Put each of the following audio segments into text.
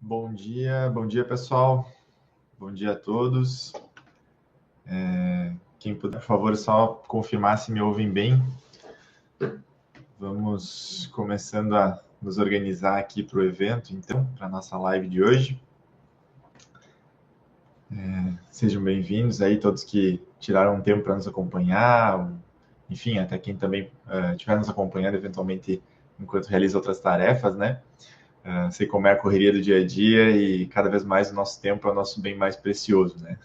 Bom dia pessoal, bom dia a todos. Quem puder, por favor, só confirmar se me ouvem bem. Vamos começando a nos organizar aqui para o evento, então, para a nossa live de hoje. Sejam bem-vindos aí, todos que tiraram um tempo para nos acompanhar, enfim, até quem também estiver nos acompanhando eventualmente enquanto realiza outras tarefas, né? Sei como é a correria do dia a dia e cada vez mais o nosso tempo é o nosso bem mais precioso, né?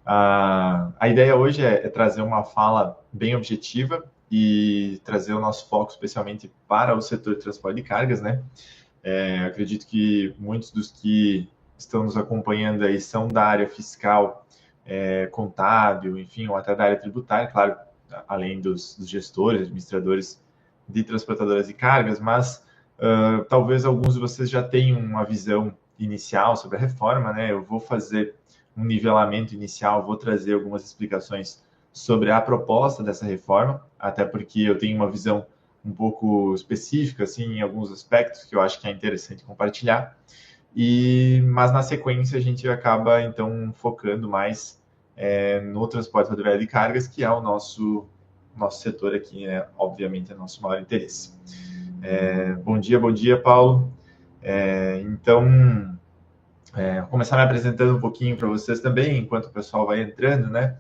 A ideia hoje é trazer uma fala bem objetiva e trazer o nosso foco especialmente para o setor de transporte de cargas, né? Acredito que muitos dos que estão nos acompanhando aí são da área fiscal, contábil, enfim, ou até da área tributária, claro, além dos gestores, administradores de transportadoras de cargas, mas talvez alguns de vocês já tenham uma visão inicial sobre a reforma, né? Eu vou fazer um nivelamento inicial, vou trazer algumas explicações sobre a proposta dessa reforma, até porque eu tenho uma visão um pouco específica, assim, em alguns aspectos que eu acho que é interessante compartilhar. Mas na sequência a gente acaba então focando mais no transporte rodoviário de cargas, que é o nosso setor aqui, né? Obviamente é nosso maior interesse. Bom dia, Paulo. Então, vou começar me apresentando um pouquinho para vocês também, enquanto o pessoal vai entrando, né?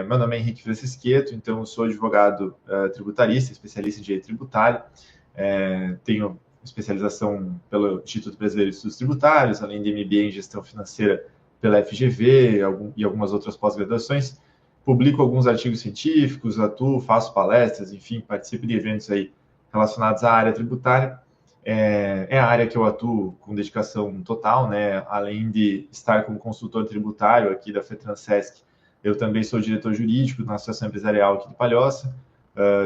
Meu nome é Henrique Francisqueto, então eu sou advogado tributarista, especialista em direito tributário. Tenho especialização pelo Instituto Brasileiro de Estudos Tributários, além de MBA em Gestão Financeira pela FGV e algumas outras pós-graduações. Publico alguns artigos científicos, atuo, faço palestras, enfim, participo de eventos aí relacionados à área tributária. É a área que eu atuo com dedicação total, né? Além de estar como consultor tributário aqui da FETRANSESC, eu também sou diretor jurídico na Associação Empresarial aqui de Palhoça.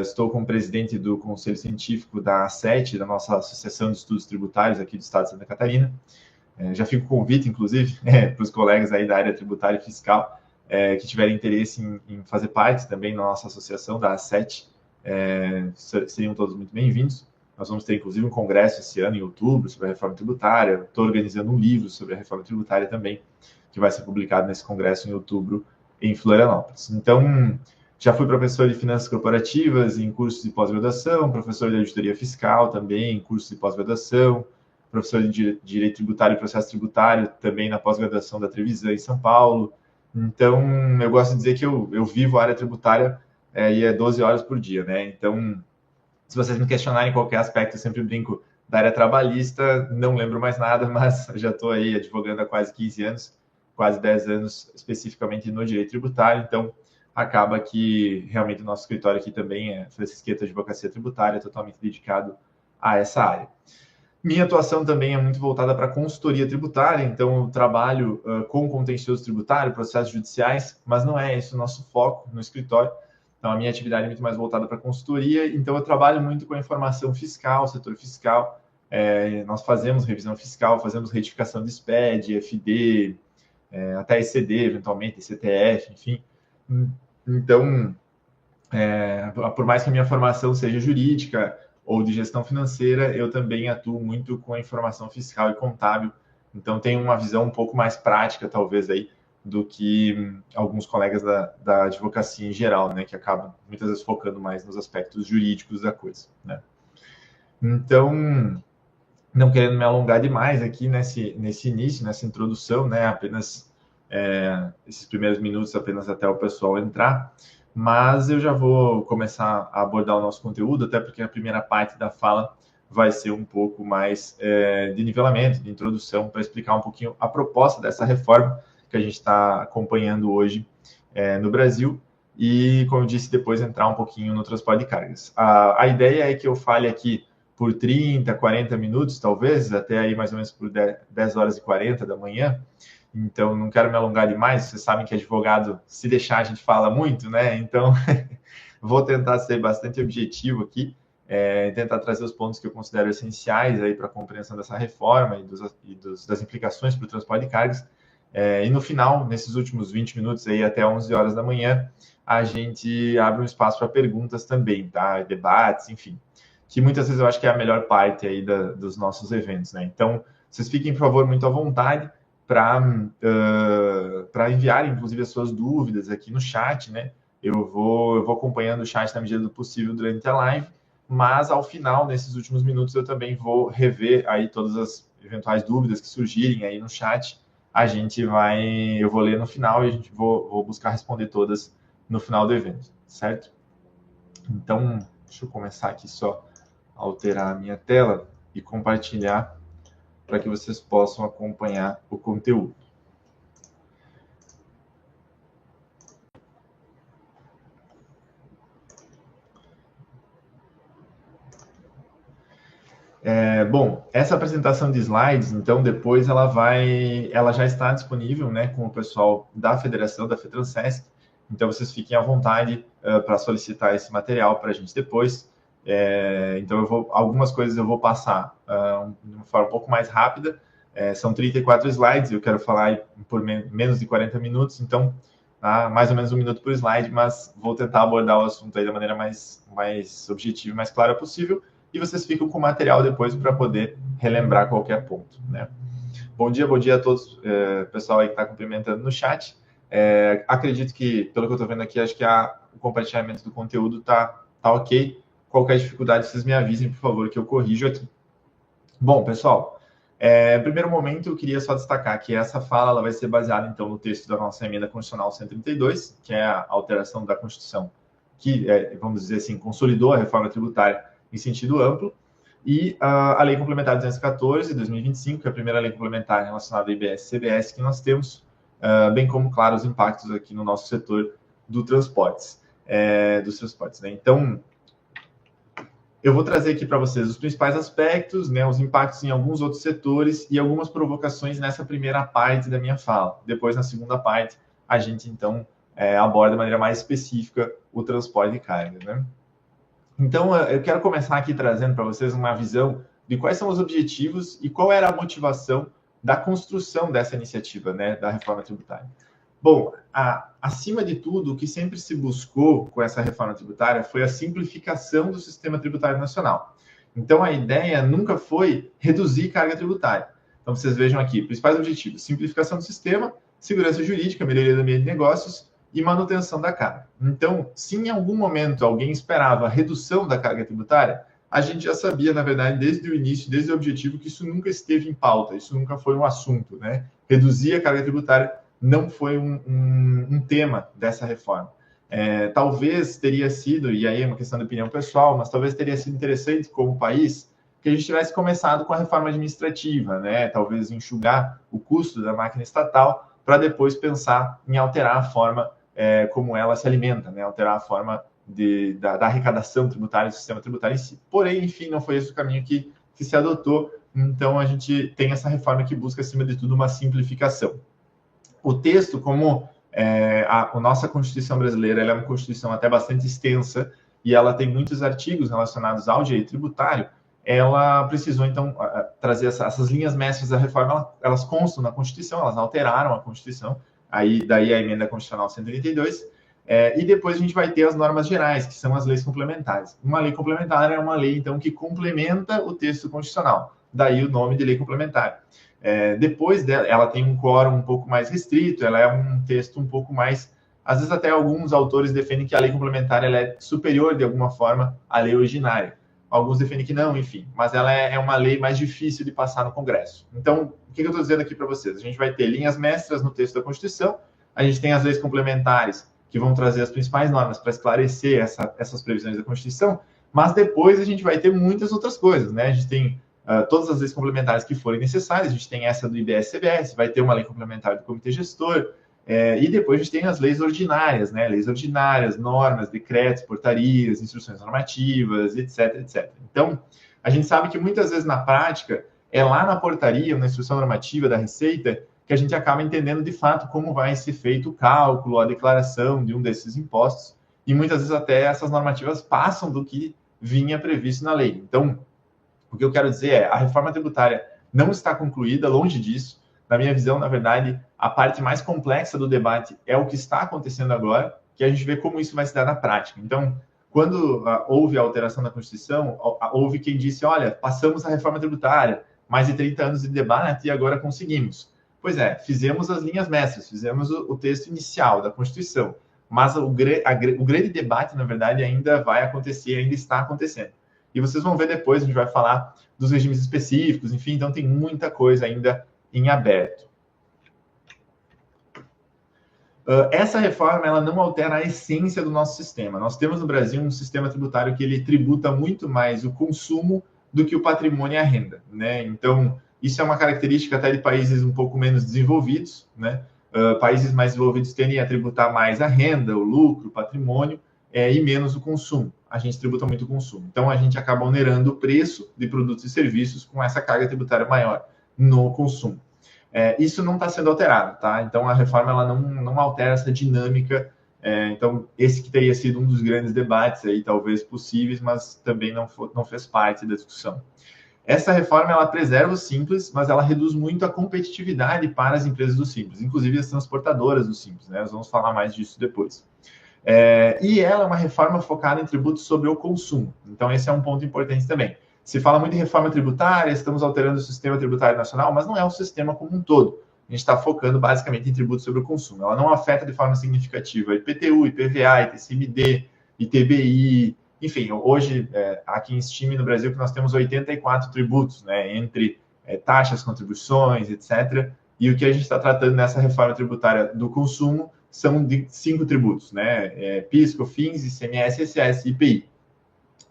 Estou como presidente do Conselho Científico da A7, da nossa Associação de Estudos Tributários aqui do Estado de Santa Catarina. Já fica o convite, inclusive, para os colegas aí da área tributária e fiscal que tiverem interesse em fazer parte também da nossa associação da A7, seriam todos muito bem-vindos. Nós vamos ter, inclusive, um congresso esse ano, em outubro, sobre a reforma tributária. Estou organizando um livro sobre a reforma tributária também, que vai ser publicado nesse congresso em outubro, em Florianópolis. Então, já fui professor de finanças corporativas em cursos de pós-graduação, professor de auditoria fiscal também em cursos de pós-graduação, professor de direito tributário e processo tributário também na pós-graduação da Trevisan, em São Paulo. Então, eu gosto de dizer que eu vivo a área tributária e é 12 horas por dia, né? Então, se vocês me questionarem em qualquer aspecto, eu sempre brinco da área trabalhista, não lembro mais nada, mas já estou aí advogando há quase 15 anos, quase 10 anos especificamente no direito tributário, então acaba que realmente o nosso escritório aqui também é Francisqueto Advocacia Tributária, totalmente dedicado a essa área. Minha atuação também é muito voltada para a consultoria tributária, então eu trabalho com contencioso tributário, processos judiciais, mas não é esse o nosso foco no escritório. Então, a minha atividade é muito mais voltada para a consultoria, então eu trabalho muito com a informação fiscal, setor fiscal. Nós fazemos revisão fiscal, fazemos retificação de SPED, FD, até ECD, eventualmente, CTF, enfim. Então, por mais que a minha formação seja jurídica ou de gestão financeira, eu também atuo muito com a informação fiscal e contábil, então tenho uma visão um pouco mais prática, talvez, aí, do que alguns colegas da advocacia em geral, né, que acabam muitas vezes focando mais nos aspectos jurídicos da coisa, né. Então, não querendo me alongar demais aqui nesse início, nessa introdução, né, apenas esses primeiros minutos apenas até o pessoal entrar, mas eu já vou começar a abordar o nosso conteúdo, até porque a primeira parte da fala vai ser um pouco mais de nivelamento, de introdução, para explicar um pouquinho a proposta dessa reforma que a gente está acompanhando hoje no Brasil e, como eu disse, depois entrar um pouquinho no transporte de cargas. A ideia é que eu fale aqui por 30, 40 minutos, talvez, até aí mais ou menos por 10 horas e 40 da manhã. Então, não quero me alongar demais. Vocês sabem que advogado, se deixar, a gente fala muito, né? Então, vou tentar ser bastante objetivo aqui, tentar trazer os pontos que eu considero essenciais aí para a compreensão dessa reforma das implicações para o transporte de cargas. E no final, nesses últimos 20 minutos, aí até 11 horas da manhã, a gente abre um espaço para perguntas também, tá? Debates, enfim. Que muitas vezes eu acho que é a melhor parte aí dos nossos eventos, né? Então, Vocês fiquem, por favor, muito à vontade para enviar, inclusive, as suas dúvidas aqui no chat, né? Eu vou acompanhando o chat na medida do possível durante a live, mas ao final, nesses últimos minutos, eu também vou rever aí todas as eventuais dúvidas que surgirem aí no chat. Eu vou ler no final e vou buscar responder todas no final do evento, certo? Então, deixa eu começar aqui só a alterar a minha tela e compartilhar para que vocês possam acompanhar o conteúdo. Bom, essa apresentação de slides, então, depois ela já está disponível, né, com o pessoal da federação, da FETRANSESC. Então, vocês fiquem à vontade para solicitar esse material para a gente depois. Então, algumas coisas eu vou passar de uma forma um pouco mais rápida. São 34 slides, eu quero falar por menos de 40 minutos, então, mais ou menos 1 minuto por slide, mas vou tentar abordar o assunto aí da maneira mais objetiva e mais clara possível. E vocês ficam com o material depois para poder relembrar qualquer ponto, né? Bom dia a todos, pessoal aí que está cumprimentando no chat. Acredito que, pelo que eu estou vendo aqui, acho que o compartilhamento do conteúdo tá ok. Qualquer dificuldade, vocês me avisem, por favor, que eu corrijo aqui. Bom, pessoal, no primeiro momento eu queria só destacar que essa fala ela vai ser baseada, então, no texto da nossa emenda constitucional 132, que é a alteração da Constituição que, vamos dizer assim, consolidou a reforma tributária em sentido amplo, e a Lei Complementar 214 de 2025, que é a primeira lei complementar relacionada ao IBS e CBS que nós temos, bem como, claro, os impactos aqui no nosso setor dos transportes, né? Então, eu vou trazer aqui para vocês os principais aspectos, né, os impactos em alguns outros setores e algumas provocações nessa primeira parte da minha fala. Depois, na segunda parte, a gente, então, aborda de maneira mais específica o transporte de carga, né? Então, eu quero começar aqui trazendo para vocês uma visão de quais são os objetivos e qual era a motivação da construção dessa iniciativa, né, da reforma tributária. Bom, acima de tudo, o que sempre se buscou com essa reforma tributária foi a simplificação do sistema tributário nacional. Então, a ideia nunca foi reduzir carga tributária. Então, vocês vejam aqui, principais objetivos: simplificação do sistema, segurança jurídica, melhoria do ambiente de negócios e manutenção da carga. Então, se em algum momento alguém esperava a redução da carga tributária, a gente já sabia, na verdade, desde o início, desde o objetivo, que isso nunca esteve em pauta, isso nunca foi um assunto, né? Reduzir a carga tributária não foi um tema dessa reforma. Talvez teria sido, e aí é uma questão de opinião pessoal, mas talvez teria sido interessante como país que a gente tivesse começado com a reforma administrativa, né? Talvez enxugar o custo da máquina estatal para depois pensar em alterar a forma como ela se alimenta, né? Alterar a forma da arrecadação tributária, do sistema tributário em si. Porém, enfim, não foi esse o caminho que se adotou. Então, a gente tem essa reforma que busca, acima de tudo, uma simplificação. O texto, como a nossa Constituição brasileira, ela é uma Constituição até bastante extensa e ela tem muitos artigos relacionados ao direito tributário, ela precisou, então, trazer essas linhas mestras da reforma, elas constam na Constituição, elas alteraram a Constituição, daí a emenda constitucional 132, e depois a gente vai ter as normas gerais, que são as leis complementares. Uma lei complementar é uma lei, então, que complementa o texto constitucional, daí o nome de lei complementar. Depois dela, ela tem um quórum um pouco mais restrito, ela é um texto um pouco mais... Às vezes até alguns autores defendem que a lei complementar ela é superior, de alguma forma, à lei originária. Alguns defendem que não, enfim, mas ela é uma lei mais difícil de passar no Congresso. Então, o que eu estou dizendo aqui para vocês? A gente vai ter linhas mestras no texto da Constituição, a gente tem as leis complementares, que vão trazer as principais normas para esclarecer essas previsões da Constituição, mas depois a gente vai ter muitas outras coisas, né? A gente tem todas as leis complementares que forem necessárias, a gente tem essa do IBS-CBS, vai ter uma lei complementar do Comitê Gestor, e depois a gente tem as leis ordinárias, né? Leis ordinárias, normas, decretos, portarias, instruções normativas, etc, etc. Então, a gente sabe que muitas vezes na prática, é lá na portaria, na instrução normativa da Receita, que a gente acaba entendendo de fato como vai ser feito o cálculo, a declaração de um desses impostos, e muitas vezes até essas normativas passam do que vinha previsto na lei. Então, o que eu quero dizer a reforma tributária não está concluída, longe disso. Na minha visão, na verdade, a parte mais complexa do debate é o que está acontecendo agora, que a gente vê como isso vai se dar na prática. Então, quando houve a alteração da Constituição, houve quem disse, olha, passamos a reforma tributária, mais de 30 anos de debate e agora conseguimos. Pois é, fizemos as linhas mestras, fizemos o texto inicial da Constituição, mas o grande debate, na verdade, ainda vai acontecer, ainda está acontecendo. E vocês vão ver depois, a gente vai falar dos regimes específicos, enfim, então tem muita coisa ainda em aberto. Essa reforma ela não altera a essência do nosso sistema. Nós temos no Brasil um sistema tributário que ele tributa muito mais o consumo do que o patrimônio e a renda, né? Então, isso é uma característica até de países um pouco menos desenvolvidos, né? Países mais desenvolvidos tendem a tributar mais a renda, o lucro, o patrimônio, e menos o consumo. A gente tributa muito o consumo. Então, a gente acaba onerando o preço de produtos e serviços com essa carga tributária maior no consumo. Isso não está sendo alterado, tá? Então, a reforma ela não altera essa dinâmica. Então, esse que teria sido um dos grandes debates aí, talvez possíveis, mas também não fez parte da discussão. Essa reforma ela preserva o Simples, mas ela reduz muito a competitividade para as empresas do Simples, inclusive as transportadoras do Simples, né? Nós vamos falar mais disso depois. E ela é uma reforma focada em tributos sobre o consumo. Então, esse é um ponto importante também. Se fala muito em reforma tributária, estamos alterando o sistema tributário nacional, mas não é o sistema como um todo. A gente está focando basicamente em tributos sobre o consumo. Ela não afeta de forma significativa IPTU, IPVA, ITCMD, ITBI, enfim, hoje, aqui em estime no Brasil, que nós temos 84 tributos, né, entre taxas, contribuições, etc. E o que a gente está tratando nessa reforma tributária do consumo são de 5 tributos, né, PIS, COFINS, ICMS, ICS e IPI.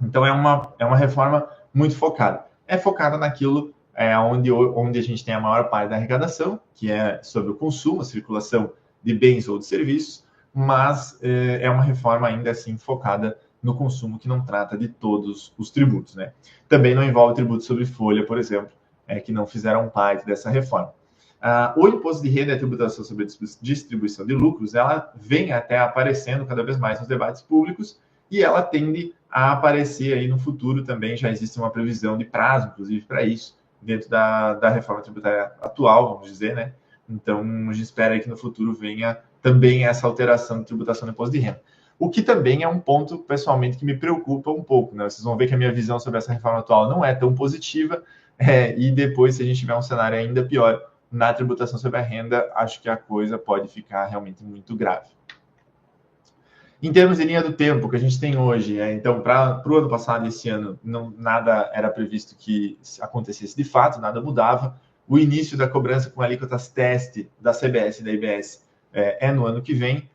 Então, é uma reforma muito focada. É focada naquilo onde a gente tem a maior parte da arrecadação, que é sobre o consumo, a circulação de bens ou de serviços, mas é uma reforma ainda assim focada no consumo, que não trata de todos os tributos, né? Também não envolve tributos sobre folha, por exemplo, que não fizeram parte dessa reforma. O imposto de renda e a tributação sobre a distribuição de lucros, ela vem até aparecendo cada vez mais nos debates públicos e ela tende a aparecer aí no futuro também. Já existe uma previsão de prazo, inclusive, para isso, dentro da reforma tributária atual, vamos dizer, né? Então, a gente espera que no futuro venha também essa alteração de tributação do imposto de renda. O que também é um ponto, pessoalmente, que me preocupa um pouco, né? Vocês vão ver que a minha visão sobre essa reforma atual não é tão positiva, e depois, se a gente tiver um cenário ainda pior na tributação sobre a renda, acho que a coisa pode ficar realmente muito grave. Em termos de linha do tempo que a gente tem hoje, então, para o ano passado, esse ano, nada era previsto que acontecesse de fato, nada mudava. O início da cobrança com alíquotas teste da CBS e da IBS é no ano que vem,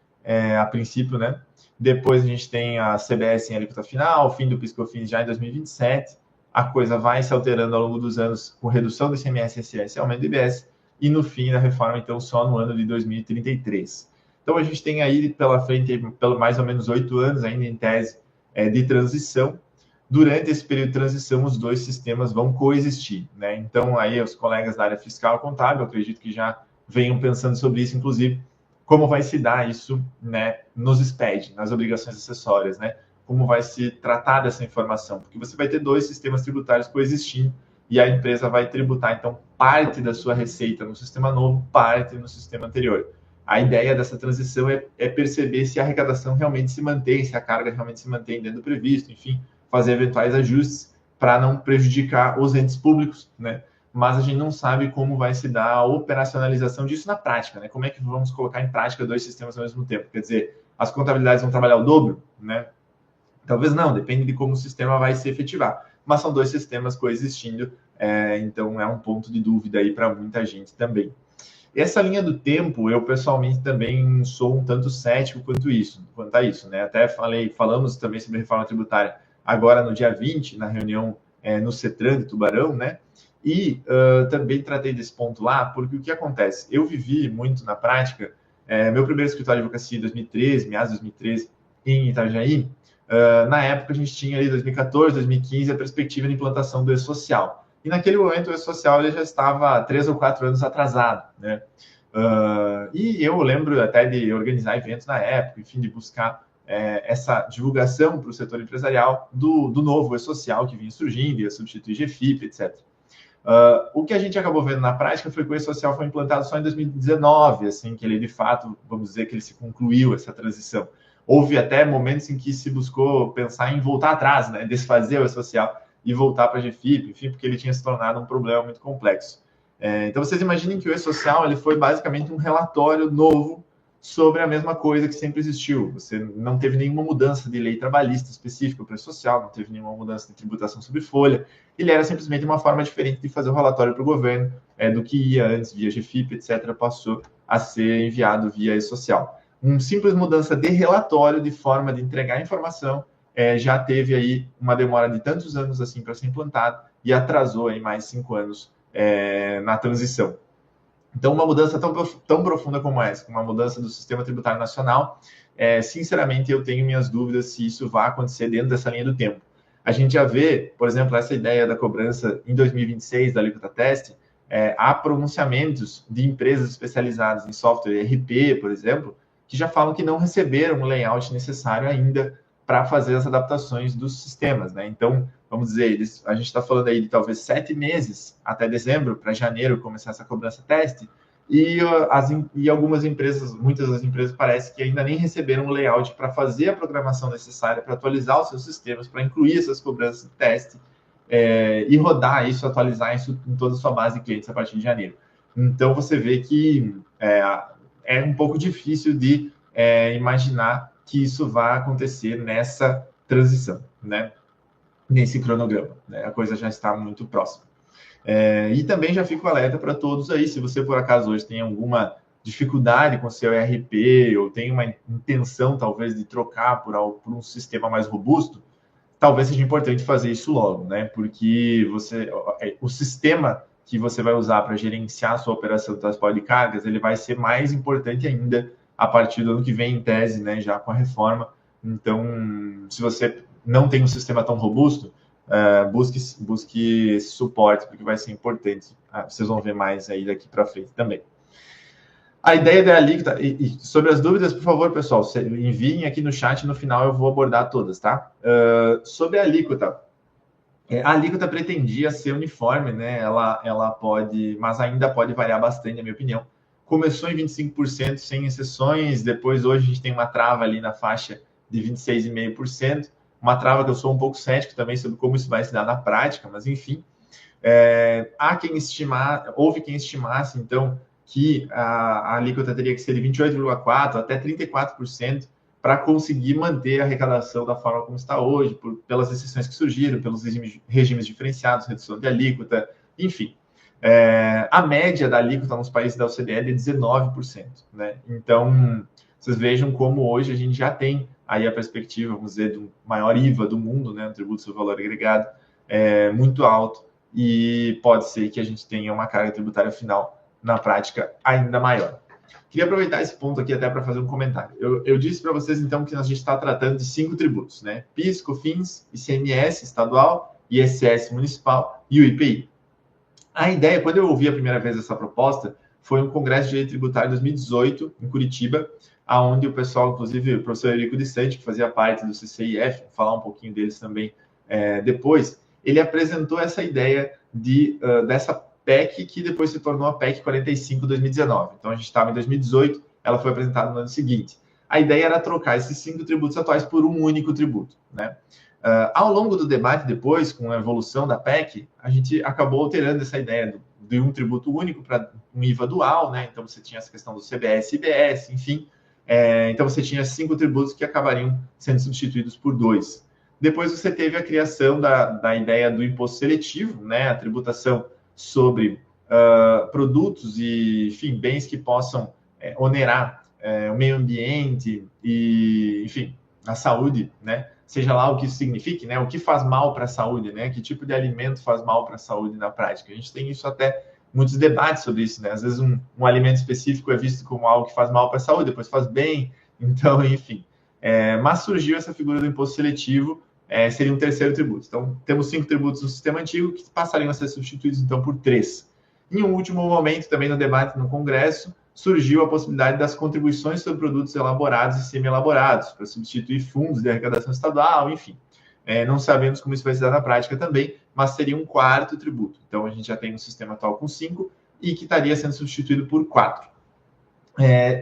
a princípio, né? Depois a gente tem a CBS em alíquota final, o fim do PIS/COFINS já em 2027. A coisa vai se alterando ao longo dos anos com redução do ICMS, ISS e aumento do IBS. E no fim da reforma, então, só no ano de 2033. Então, a gente tem aí pela frente, pelo mais ou menos 8 anos ainda em tese de transição. Durante esse período de transição, os dois sistemas vão coexistir, né? Então, aí os colegas da área fiscal e contábil, acredito que já venham pensando sobre isso, inclusive, como vai se dar isso, né, nos SPED, nas obrigações acessórias, né? Como vai se tratar dessa informação? Porque você vai ter dois sistemas tributários coexistindo e a empresa vai tributar, então, parte da sua receita no sistema novo, parte no sistema anterior. A ideia dessa transição é perceber se a arrecadação realmente se mantém, se a carga realmente se mantém dentro do previsto, enfim, fazer eventuais ajustes para não prejudicar os entes públicos, né? Mas a gente não sabe como vai se dar a operacionalização disso na prática, né? Como é que vamos colocar em prática dois sistemas ao mesmo tempo? Quer dizer, as contabilidades vão trabalhar o dobro, né? Talvez não, depende de como o sistema vai se efetivar. Mas são dois sistemas coexistindo, então é um ponto de dúvida aí para muita gente também. Essa linha do tempo, eu pessoalmente também sou um tanto cético quanto a isso, né? Até falamos também sobre reforma tributária agora no dia 20, na reunião no CETRAN de Tubarão, né? E também tratei desse ponto lá, porque o que acontece? Eu vivi muito na prática, meu primeiro escritório de advocacia em 2013, meados de 2013, em Itajaí. Na época, a gente tinha ali 2014, 2015, a perspectiva de implantação do E-Social. E naquele momento, o E-Social ele já estava 3 ou 4 anos atrasado, né? E eu lembro até de organizar eventos na época, enfim, de buscar essa divulgação para o setor empresarial do novo E-Social que vinha surgindo, ia substituir GFIP, etc. O que a gente acabou vendo na prática foi que o E-Social foi implantado só em 2019, assim, que ele, de fato, vamos dizer que ele se concluiu, essa transição. Houve até momentos em que se buscou pensar em voltar atrás, né, desfazer o E-Social, e voltar para a GFIP, enfim, porque ele tinha se tornado um problema muito complexo. Então, vocês imaginem que o E-Social ele foi basicamente um relatório novo sobre a mesma coisa que sempre existiu. Você não teve nenhuma mudança de lei trabalhista específica para o social, não teve nenhuma mudança de tributação sobre folha. Ele era simplesmente uma forma diferente de fazer o relatório para o governo, do que ia antes via GFIP, etc., passou a ser enviado via E-Social. Uma simples mudança de relatório, de forma de entregar a informação, já teve aí uma demora de tantos anos assim para ser implantado e atrasou aí mais 5 anos na transição. Então, uma mudança tão profunda como essa, uma mudança do sistema tributário nacional, sinceramente, eu tenho minhas dúvidas se isso vai acontecer dentro dessa linha do tempo. A gente já vê, por exemplo, essa ideia da cobrança em 2026 da alíquota teste, há pronunciamentos de empresas especializadas em software ERP, por exemplo, que já falam que não receberam o layout necessário ainda para fazer as adaptações dos sistemas, né? Então, vamos dizer, a gente está falando aí de talvez 7 meses até dezembro, para janeiro começar essa cobrança teste, e algumas empresas, muitas das empresas, parece que ainda nem receberam o layout para fazer a programação necessária, para atualizar os seus sistemas, para incluir essas cobranças de teste, e rodar isso, atualizar isso em toda a sua base de clientes a partir de janeiro. Então, você vê que é um pouco difícil de imaginar que isso vai acontecer nessa transição, né? Nesse cronograma, né? A coisa já está muito próxima. E também já fico alerta para todos aí, se você por acaso hoje tem alguma dificuldade com seu ERP ou tem uma intenção talvez de trocar por um sistema mais robusto, talvez seja importante fazer isso logo, né? Porque o sistema que você vai usar para gerenciar a sua operação de transporte de cargas, ele vai ser mais importante ainda a partir do ano que vem, em tese, né? Já com a reforma. Então, se você não tem um sistema tão robusto, busque esse suporte, porque vai ser importante. Vocês vão ver mais aí daqui para frente também. A ideia da alíquota, e sobre as dúvidas, por favor, pessoal, enviem aqui no chat, no final eu vou abordar todas, tá? Sobre a alíquota pretendia ser uniforme, né? Ela pode, mas ainda pode variar bastante, na minha opinião. Começou em 25% sem exceções, depois hoje a gente tem uma trava ali na faixa de 26,5%, uma trava que eu sou um pouco cético também sobre como isso vai se dar na prática, mas enfim. Houve quem estimasse, então, que a alíquota teria que ser de 28,4% até 34% para conseguir manter a arrecadação da forma como está hoje, pelas exceções que surgiram, pelos regimes diferenciados, redução de alíquota, enfim. A média da alíquota nos países da OCDE é de 19%, né? Então, vocês vejam como hoje a gente já tem aí a perspectiva, vamos dizer, do maior IVA do mundo, né? Um tributo sobre valor agregado muito alto, e pode ser que a gente tenha uma carga tributária final, na prática, ainda maior. Queria aproveitar esse ponto aqui até para fazer um comentário. Eu disse para vocês, então, que a gente está tratando de 5 tributos, né? PIS, COFINS, ICMS estadual, ISS municipal e o IPI. A ideia, quando eu ouvi a primeira vez essa proposta, foi um congresso de direito tributário em 2018, em Curitiba, onde o pessoal, inclusive o professor Eurico de Sante, que fazia parte do CCIF, vou falar um pouquinho deles também depois, ele apresentou essa ideia dessa PEC, que depois se tornou a PEC 45 2019. Então, a gente estava em 2018, ela foi apresentada no ano seguinte. A ideia era trocar esses 5 tributos atuais por um único tributo, né? Ao longo do debate, depois, com a evolução da PEC, a gente acabou alterando essa ideia de um tributo único para um IVA dual, né? Então, você tinha essa questão do CBS e IBS, enfim. Então, você tinha 5 tributos que acabariam sendo substituídos por 2. Depois, você teve a criação da ideia do imposto seletivo, né? A tributação sobre produtos e, enfim, bens que possam onerar o meio ambiente e, enfim, a saúde, né? Seja lá o que isso signifique, né? O que faz mal para a saúde, né? Que tipo de alimento faz mal para a saúde na prática? A gente tem isso até muitos debates sobre isso, né? Às vezes um alimento específico é visto como algo que faz mal para a saúde, depois faz bem. Então, enfim. Mas surgiu essa figura do imposto seletivo, seria um terceiro tributo. Então, temos 5 tributos no sistema antigo que passariam a ser substituídos, então, por 3. Em um último momento, também no debate no Congresso, surgiu a possibilidade das contribuições sobre produtos elaborados e semi-elaborados, para substituir fundos de arrecadação estadual, enfim. Não sabemos como isso vai se dar na prática também, mas seria um 4º tributo. Então, a gente já tem um sistema atual com 5 e que estaria sendo substituído por 4.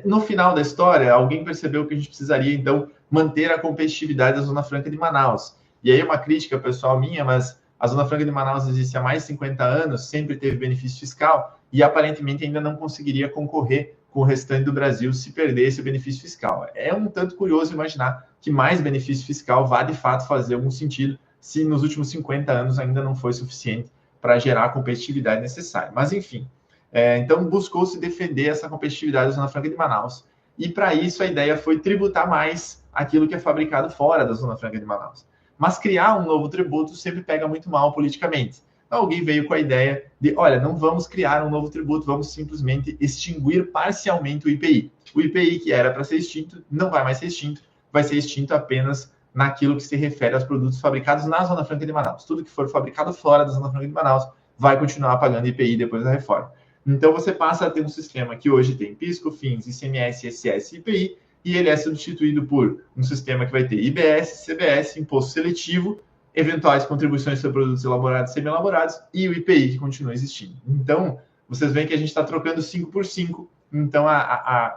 No final da história, alguém percebeu que a gente precisaria, então, manter a competitividade da Zona Franca de Manaus. E aí uma crítica pessoal minha, mas A Zona Franca de Manaus existe há mais de 50 anos, sempre teve benefício fiscal e aparentemente ainda não conseguiria concorrer com o restante do Brasil se perdesse o benefício fiscal. É um tanto curioso imaginar que mais benefício fiscal vá de fato fazer algum sentido se nos últimos 50 anos ainda não foi suficiente para gerar a competitividade necessária. Mas, enfim, então buscou-se defender essa competitividade da Zona Franca de Manaus. E, para isso, a ideia foi tributar mais aquilo que é fabricado fora da Zona Franca de Manaus. Mas criar um novo tributo sempre pega muito mal politicamente. Então, alguém veio com a ideia de, olha, não vamos criar um novo tributo, vamos simplesmente extinguir parcialmente o IPI. O IPI, que era para ser extinto, não vai mais ser extinto, vai ser extinto apenas naquilo que se refere aos produtos fabricados na Zona Franca de Manaus. Tudo que for fabricado fora da Zona Franca de Manaus vai continuar pagando IPI depois da reforma. Então, você passa a ter um sistema que hoje tem PIS, COFINS, ICMS, ISS e IPI, e ele é substituído por um sistema que vai ter IBS, CBS, imposto seletivo, eventuais contribuições sobre produtos elaborados e semi-elaborados e o IPI, que continua existindo. Então, vocês veem que a gente está trocando 5 por 5, então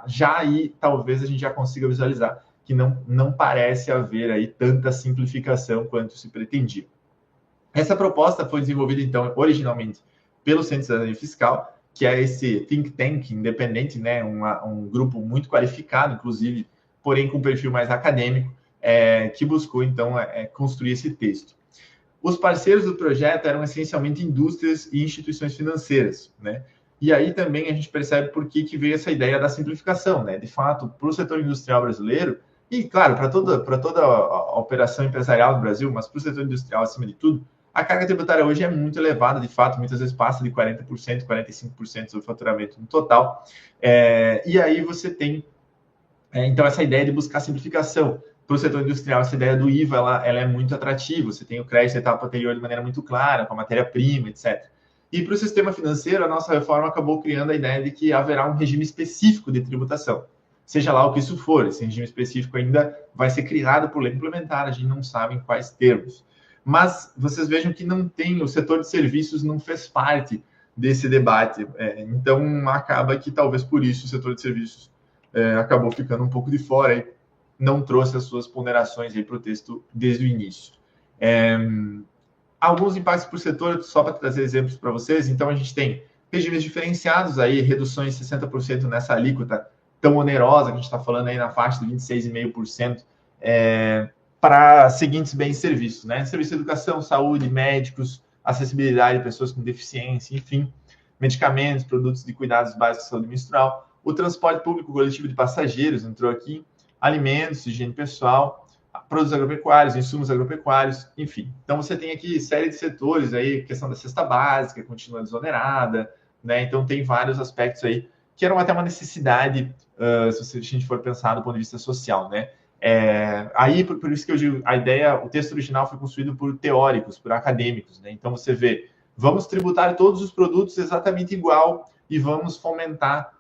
já aí talvez a gente já consiga visualizar que não parece haver aí tanta simplificação quanto se pretendia. Essa proposta foi desenvolvida, então, originalmente pelo Centro de Cidadania Fiscal, que é esse think tank independente, né, um grupo muito qualificado, inclusive, porém com um perfil mais acadêmico, que buscou, então, construir esse texto. Os parceiros do projeto eram essencialmente indústrias e instituições financeiras, né? E aí também a gente percebe por que veio essa ideia da simplificação, né? De fato, para o setor industrial brasileiro, e claro, para toda a operação empresarial do Brasil, mas para o setor industrial acima de tudo, a carga tributária hoje é muito elevada, de fato, muitas vezes passa de 40%, 45% do faturamento no total. E aí você tem, então, essa ideia de buscar simplificação. Para o setor industrial, essa ideia do IVA ela é muito atrativa. Você tem o crédito da etapa anterior de maneira muito clara, com a matéria-prima, etc. E para o sistema financeiro, a nossa reforma acabou criando a ideia de que haverá um regime específico de tributação. Seja lá o que isso for, esse regime específico ainda vai ser criado por lei complementar, a gente não sabe em quais termos. Mas vocês vejam que não tem, o setor de serviços não fez parte desse debate. Então, acaba que talvez por isso o setor de serviços acabou ficando um pouco de fora e não trouxe as suas ponderações para o texto desde o início. Alguns impactos por setor, só para trazer exemplos para vocês. Então, a gente tem regimes diferenciados, aí, reduções de 60% nessa alíquota tão onerosa, que a gente está falando aí na faixa de 26,5%, para seguintes bens e serviços, né? Serviço de educação, saúde, médicos, acessibilidade de pessoas com deficiência, enfim, medicamentos, produtos de cuidados básicos de saúde menstrual, o transporte público coletivo de passageiros entrou aqui, alimentos, higiene pessoal, produtos agropecuários, insumos agropecuários, enfim. Então, você tem aqui série de setores aí, questão da cesta básica, continua desonerada, né? Então, tem vários aspectos aí que eram até uma necessidade, se a gente for pensar do ponto de vista social, né? Aí, por isso que eu digo, a ideia, o texto original foi construído por teóricos, por acadêmicos, né? Então, você vê, vamos tributar todos os produtos exatamente igual e vamos fomentar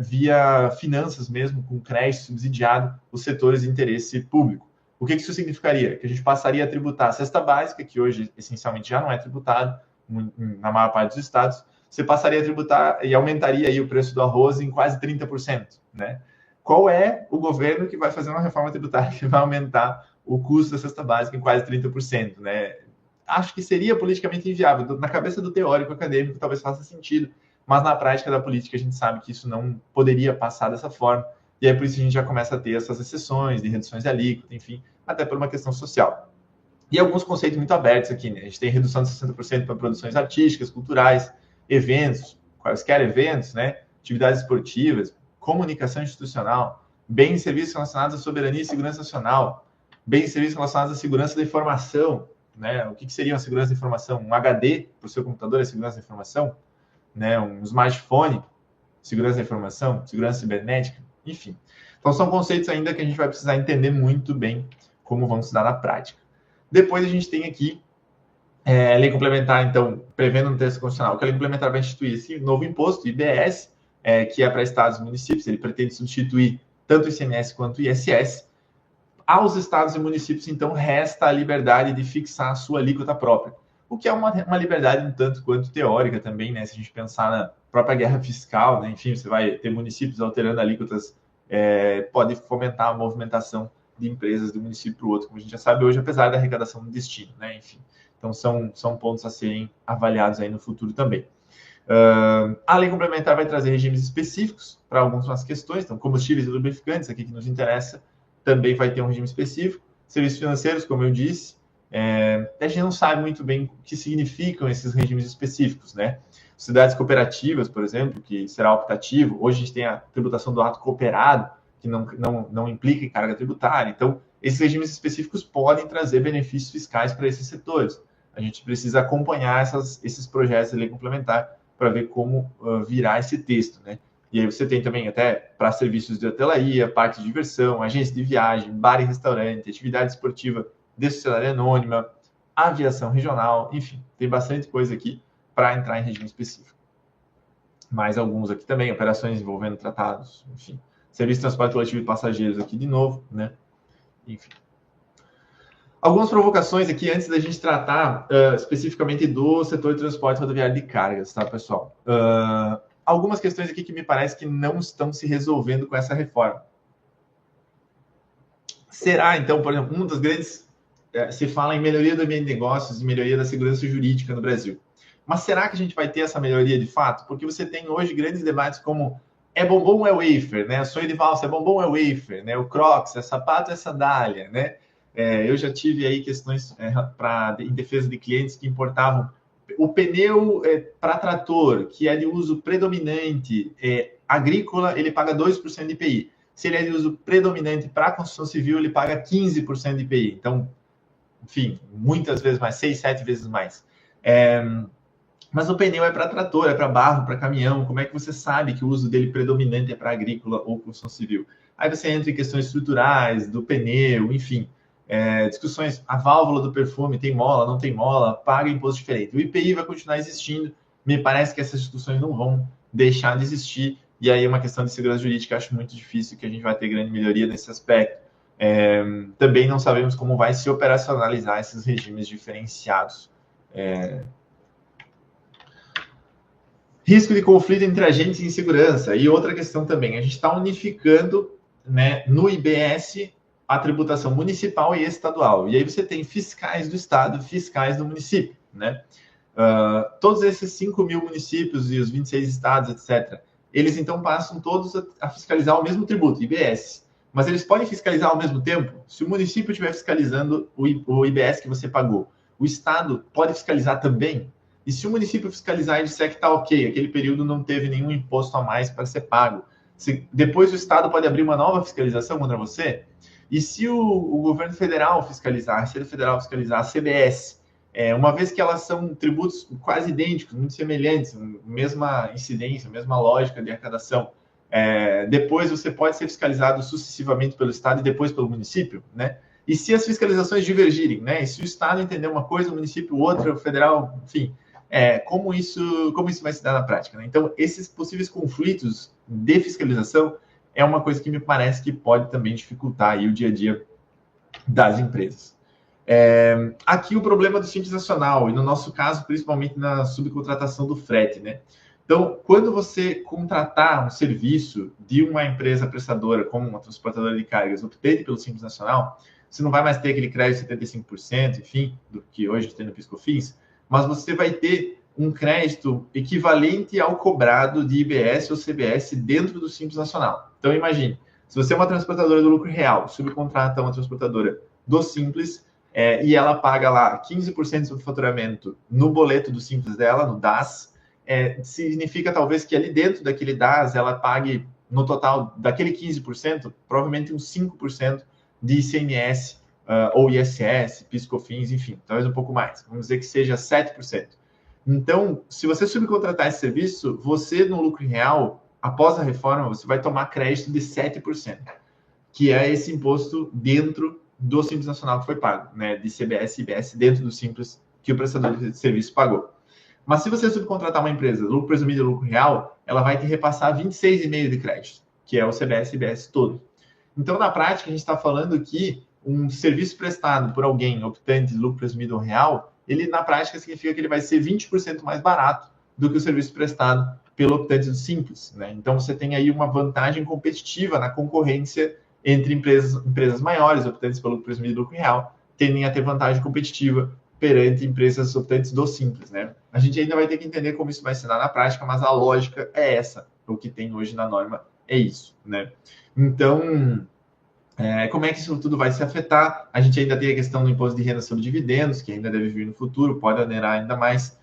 via finanças mesmo, com crédito subsidiado, os setores de interesse público. O que isso significaria? Que a gente passaria a tributar a cesta básica, que hoje essencialmente já não é tributado na maior parte dos estados, você passaria a tributar e aumentaria aí o preço do arroz em quase 30%, né? Qual é o governo que vai fazer uma reforma tributária que vai aumentar o custo da cesta básica em quase 30%, né? Acho que seria politicamente inviável. Na cabeça do teórico acadêmico talvez faça sentido, mas na prática da política a gente sabe que isso não poderia passar dessa forma, e aí por isso a gente já começa a ter essas exceções de reduções de alíquota, enfim, até por uma questão social. E alguns conceitos muito abertos aqui, né? A gente tem redução de 60% para produções artísticas, culturais, eventos, quaisquer eventos, né? Atividades esportivas, comunicação institucional, bens e serviços relacionados à soberania e segurança nacional, bens e serviços relacionados à segurança da informação, né? O que seria uma segurança da informação? Um HD para o seu computador é segurança da informação? Né? Um smartphone, segurança da informação, segurança cibernética, enfim. Então, são conceitos ainda que a gente vai precisar entender muito bem como vão se dar na prática. Depois, a gente tem aqui lei complementar, então, prevendo no texto constitucional que a lei complementar vai instituir esse novo imposto, IBS, que é para estados e municípios. Ele pretende substituir tanto o ICMS quanto o ISS. Aos estados e municípios, então, resta a liberdade de fixar a sua alíquota própria, o que é uma liberdade um tanto quanto teórica também, né? Se a gente pensar na própria guerra fiscal, né? Enfim, você vai ter municípios alterando alíquotas, pode fomentar a movimentação de empresas de um município para o outro, como a gente já sabe hoje, apesar da arrecadação do destino, né? Enfim. Então, são pontos a serem avaliados aí no futuro também. A lei complementar vai trazer regimes específicos para algumas questões, então combustíveis e lubrificantes, aqui que nos interessa, também vai ter um regime específico. Serviços financeiros, como eu disse, a gente não sabe muito bem o que significam esses regimes específicos, né? Sociedades cooperativas, por exemplo, que será optativo, hoje a gente tem a tributação do ato cooperado, que não implica em carga tributária, então esses regimes específicos podem trazer benefícios fiscais para esses setores. A gente precisa acompanhar esses projetos de lei complementar para ver como virar esse texto, né? E aí você tem também até para serviços de hotelaria, parques de diversão, agência de viagem, bar e restaurante, atividade esportiva de sociedade anônima, aviação regional, enfim, tem bastante coisa aqui para entrar em regime específico. Mais alguns aqui também, operações envolvendo tratados, enfim. Serviço de transporte coletivo de passageiros aqui de novo, né? Enfim. Algumas provocações aqui antes da gente tratar especificamente do setor de transporte rodoviário de cargas, tá, pessoal? Algumas questões aqui que me parece que não estão se resolvendo com essa reforma. Será, então, por exemplo, um dos grandes... se fala em melhoria do ambiente de negócios e melhoria da segurança jurídica no Brasil. Mas será que a gente vai ter essa melhoria de fato? Porque você tem hoje grandes debates como é bombom ou é wafer, né? Sonho de valsa, é bombom ou é wafer, né? O Crocs, é sapato ou é sandália, né? Eu já tive aí questões em defesa de clientes que importavam o pneu para trator, que é de uso predominante agrícola, ele paga 2% de IPI. Se ele é de uso predominante para construção civil, ele paga 15% de IPI. Então, enfim, muitas vezes mais, 6, 7 vezes mais. Mas o pneu é para trator, é para barro, para caminhão. Como é que você sabe que o uso dele predominante é para agrícola ou construção civil? Aí você entra em questões estruturais, do pneu, enfim. Discussões, a válvula do perfume tem mola, não tem mola, paga imposto diferente. O IPI vai continuar existindo. Me parece que essas discussões não vão deixar de existir. E aí é uma questão de segurança jurídica, acho muito difícil que a gente vai ter grande melhoria nesse aspecto. Também não sabemos como vai se operacionalizar esses regimes diferenciados. Risco de conflito entre agentes em segurança. E outra questão também, a gente está unificando, né, no IBS a tributação municipal e estadual. E aí você tem fiscais do estado, fiscais do município, né? Todos esses 5 mil municípios e os 26 estados, etc., eles então passam todos a fiscalizar o mesmo tributo, IBS. Mas eles podem fiscalizar ao mesmo tempo? Se o município estiver fiscalizando o IBS que você pagou, o estado pode fiscalizar também? E se o município fiscalizar e disser que está ok, aquele período não teve nenhum imposto a mais para ser pago, depois o estado pode abrir uma nova fiscalização contra você? E se o governo federal fiscalizar, a Receita Federal fiscalizar, a CBS, uma vez que elas são tributos quase idênticos, muito semelhantes, mesma incidência, mesma lógica de arrecadação, depois você pode ser fiscalizado sucessivamente pelo estado e depois pelo município, né? E se as fiscalizações divergirem, né? E se o estado entender uma coisa, o município outra, o federal, enfim, como isso vai se dar na prática, né? Então, esses possíveis conflitos de fiscalização é uma coisa que me parece que pode também dificultar aí o dia a dia das empresas. Aqui o problema do Simples Nacional, e no nosso caso, principalmente na subcontratação do frete, né? Então, quando você contratar um serviço de uma empresa prestadora, como uma transportadora de cargas, optante pelo Simples Nacional, você não vai mais ter aquele crédito de 75%, enfim, do que hoje tem no PiscoFins, mas você vai ter um crédito equivalente ao cobrado de IBS ou CBS dentro do Simples Nacional. Então, imagine, se você é uma transportadora do lucro real, subcontrata uma transportadora do Simples, e ela paga lá 15% do faturamento no boleto do Simples dela, no DAS, significa talvez que ali dentro daquele DAS ela pague, no total daquele 15%, provavelmente uns 5% de ICMS, ou ISS, PiscoFins, enfim, talvez um pouco mais. Vamos dizer que seja 7%. Então, se você subcontratar esse serviço, você no lucro real, após a reforma, você vai tomar crédito de 7%, que é esse imposto dentro do Simples Nacional que foi pago, né, de CBS e IBS dentro do Simples que o prestador de serviço pagou. Mas se você subcontratar uma empresa, lucro presumido e lucro real, ela vai te repassar 26,5% de crédito, que é o CBS e IBS todo. Então, na prática, a gente está falando que um serviço prestado por alguém optante de lucro presumido ou real, ele, na prática, significa que ele vai ser 20% mais barato do que o serviço prestado pelo optante do Simples, né? Então, você tem aí uma vantagem competitiva na concorrência entre empresas maiores, optantes pelo lucro presumido e lucro real, tendem a ter vantagem competitiva perante empresas optantes do Simples, né? A gente ainda vai ter que entender como isso vai se dar na prática, mas a lógica é essa. O que tem hoje na norma é isso, né? Então, como é que isso tudo vai se afetar? A gente ainda tem a questão do imposto de renda sobre dividendos, que ainda deve vir no futuro, pode onerar ainda mais.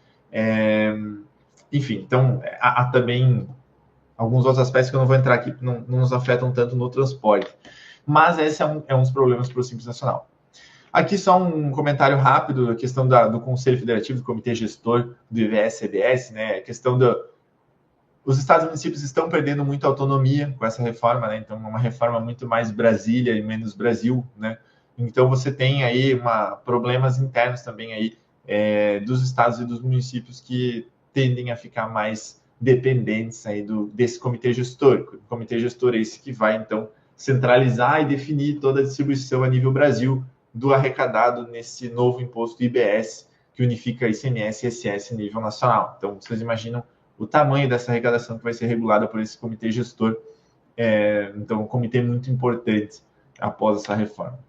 Enfim, então, há também alguns outros aspectos que eu não vou entrar aqui, que não nos afetam tanto no transporte. Mas esse é um dos problemas para o Simples Nacional. Aqui só um comentário rápido, a questão do Conselho Federativo, do Comitê Gestor do IBS-CBS, né? A questão os estados e municípios estão perdendo muita autonomia com essa reforma, né? Então, é uma reforma muito mais Brasília e menos Brasil, né? Então, você tem aí problemas internos também aí dos estados e dos municípios que tendem a ficar mais dependentes aí desse comitê gestor. O comitê gestor é esse que vai, então, centralizar e definir toda a distribuição a nível Brasil do arrecadado nesse novo imposto IBS, que unifica ICMS e ISS a nível nacional. Então, vocês imaginam o tamanho dessa arrecadação que vai ser regulada por esse comitê gestor. Então, um comitê muito importante após essa reforma.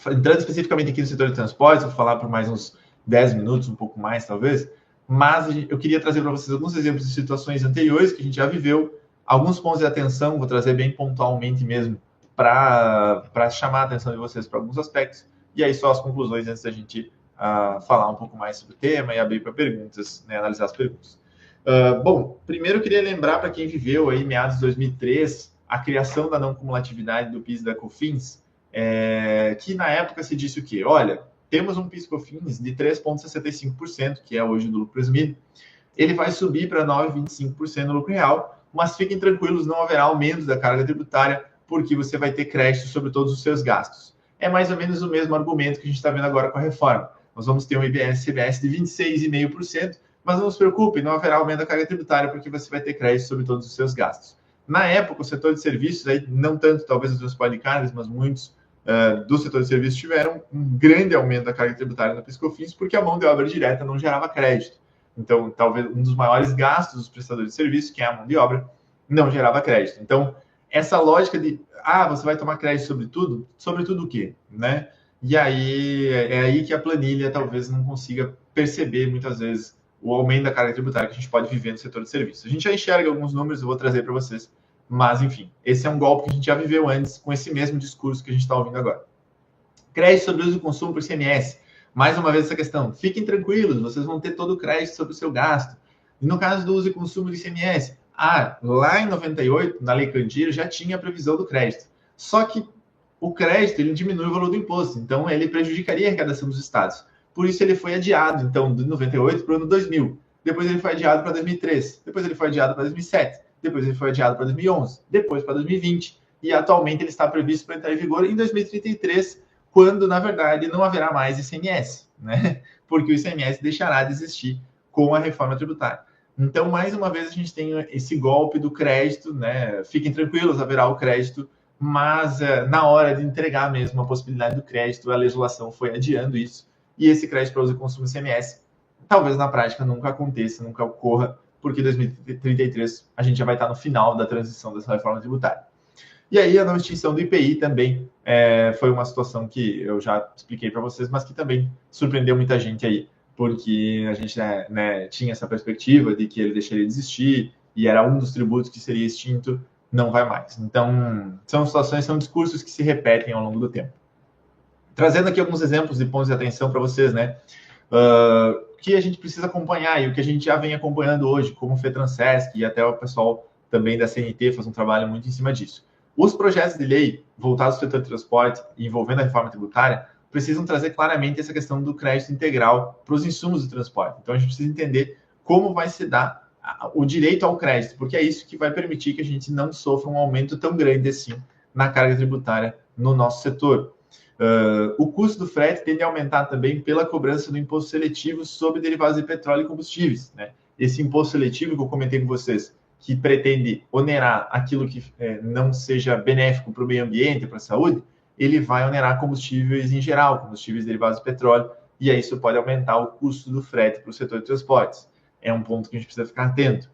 Entrando especificamente aqui no setor de transportes, vou falar por mais uns 10 minutos, um pouco mais talvez, mas eu queria trazer para vocês alguns exemplos de situações anteriores que a gente já viveu, alguns pontos de atenção, vou trazer bem pontualmente mesmo, para chamar a atenção de vocês para alguns aspectos, e aí só as conclusões antes da gente falar um pouco mais sobre o tema e abrir para perguntas, né, analisar as perguntas. Bom, primeiro eu queria lembrar para quem viveu aí meados de 2003 a criação da não cumulatividade do PIS e da COFINS, que na época se disse o quê? Olha, temos um PIS e COFINS de 3,65%, que é hoje do lucro presumido, ele vai subir para 9,25% no lucro real, mas fiquem tranquilos, não haverá aumento da carga tributária, porque você vai ter crédito sobre todos os seus gastos. É mais ou menos o mesmo argumento que a gente está vendo agora com a reforma. Nós vamos ter um IBS-CBS de 26,5%, mas não se preocupe, não haverá aumento da carga tributária, porque você vai ter crédito sobre todos os seus gastos. Na época, o setor de serviços, aí, não tanto talvez os transporte de cargas, mas muitos do setor de serviços tiveram um grande aumento da carga tributária no PIS/COFINS, porque a mão de obra direta não gerava crédito. Então, talvez um dos maiores gastos dos prestadores de serviço, que é a mão de obra, não gerava crédito. Então, essa lógica de, você vai tomar crédito sobre tudo o quê? Né? E aí, é aí que a planilha talvez não consiga perceber, muitas vezes, o aumento da carga tributária que a gente pode viver no setor de serviços. A gente já enxerga alguns números, eu vou trazer para vocês, mas, enfim, esse é um golpe que a gente já viveu antes, com esse mesmo discurso que a gente está ouvindo agora. Crédito sobre uso e consumo por ICMS. Mais uma vez essa questão. Fiquem tranquilos, vocês vão ter todo o crédito sobre o seu gasto. E no caso do uso e consumo do ICMS, lá em 98, na Lei Candir, já tinha a previsão do crédito. Só que o crédito, ele diminui o valor do imposto, então ele prejudicaria a arrecadação dos estados. Por isso ele foi adiado, então, de 98 para o ano 2000. Depois ele foi adiado para 2003. Depois ele foi adiado para 2007. Depois ele foi adiado para 2011. Depois para 2020. E atualmente ele está previsto para entrar em vigor em 2033, quando, na verdade, não haverá mais ICMS, né? Porque o ICMS deixará de existir com a reforma tributária. Então, mais uma vez, a gente tem esse golpe do crédito, né? Fiquem tranquilos, haverá o crédito, mas na hora de entregar mesmo a possibilidade do crédito, a legislação foi adiando isso, e esse crédito para uso e consumo ICMS, talvez na prática nunca aconteça, nunca ocorra, porque em 2033 a gente já vai estar no final da transição dessa reforma tributária. E aí a não extinção do IPI também foi uma situação que eu já expliquei para vocês, mas que também surpreendeu muita gente aí, porque a gente tinha essa perspectiva de que ele deixaria de existir e era um dos tributos que seria extinto, não vai mais. Então, são situações, são discursos que se repetem ao longo do tempo. Trazendo aqui alguns exemplos de pontos de atenção para vocês, né? Que a gente precisa acompanhar e o que a gente já vem acompanhando hoje, como o FETRANSESC e até o pessoal também da CNT faz um trabalho muito em cima disso. Os projetos de lei voltados ao setor de transporte e envolvendo a reforma tributária precisam trazer claramente essa questão do crédito integral para os insumos de transporte. Então, a gente precisa entender como vai se dar o direito ao crédito, porque é isso que vai permitir que a gente não sofra um aumento tão grande assim na carga tributária no nosso setor. O custo do frete tende a aumentar também pela cobrança do imposto seletivo sobre derivados de petróleo e combustíveis, né? Esse imposto seletivo que eu comentei com vocês, que pretende onerar aquilo que não seja benéfico para o meio ambiente, para a saúde, ele vai onerar combustíveis em geral, combustíveis derivados de petróleo, e aí isso pode aumentar o custo do frete para o setor de transportes. É um ponto que a gente precisa ficar atento.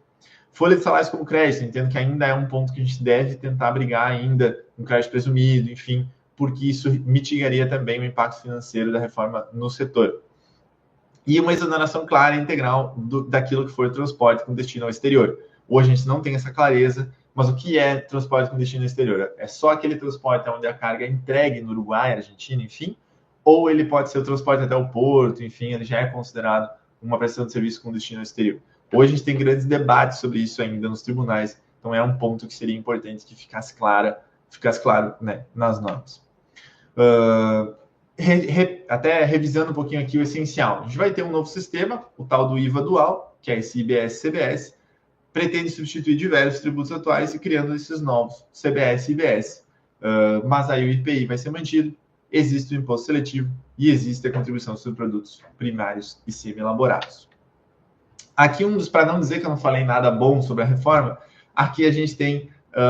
Folha de salários como crédito, entendo que ainda é um ponto que a gente deve tentar brigar ainda com crédito presumido, enfim, porque isso mitigaria também o impacto financeiro da reforma no setor. e uma exoneração clara e integral daquilo que foi o transporte com destino ao exterior. Hoje a gente não tem essa clareza, mas o que é transporte com destino ao exterior? É só aquele transporte onde a carga é entregue no Uruguai, Argentina, enfim, ou ele pode ser o transporte até o porto, enfim, ele já é considerado uma prestação de serviço com destino ao exterior. Hoje a gente tem grandes debates sobre isso ainda nos tribunais, então é um ponto que seria importante que ficasse claro, né, nas normas. Até revisando um pouquinho aqui o essencial, a gente vai ter um novo sistema, o tal do IVA dual, que é esse IBS-CBS, pretende substituir diversos tributos atuais e criando esses novos CBS e IBS. Mas aí o IPI vai ser mantido, existe o imposto seletivo e existe a contribuição sobre produtos primários e semi-elaborados. Aqui para não dizer que eu não falei nada bom sobre a reforma, aqui a gente tem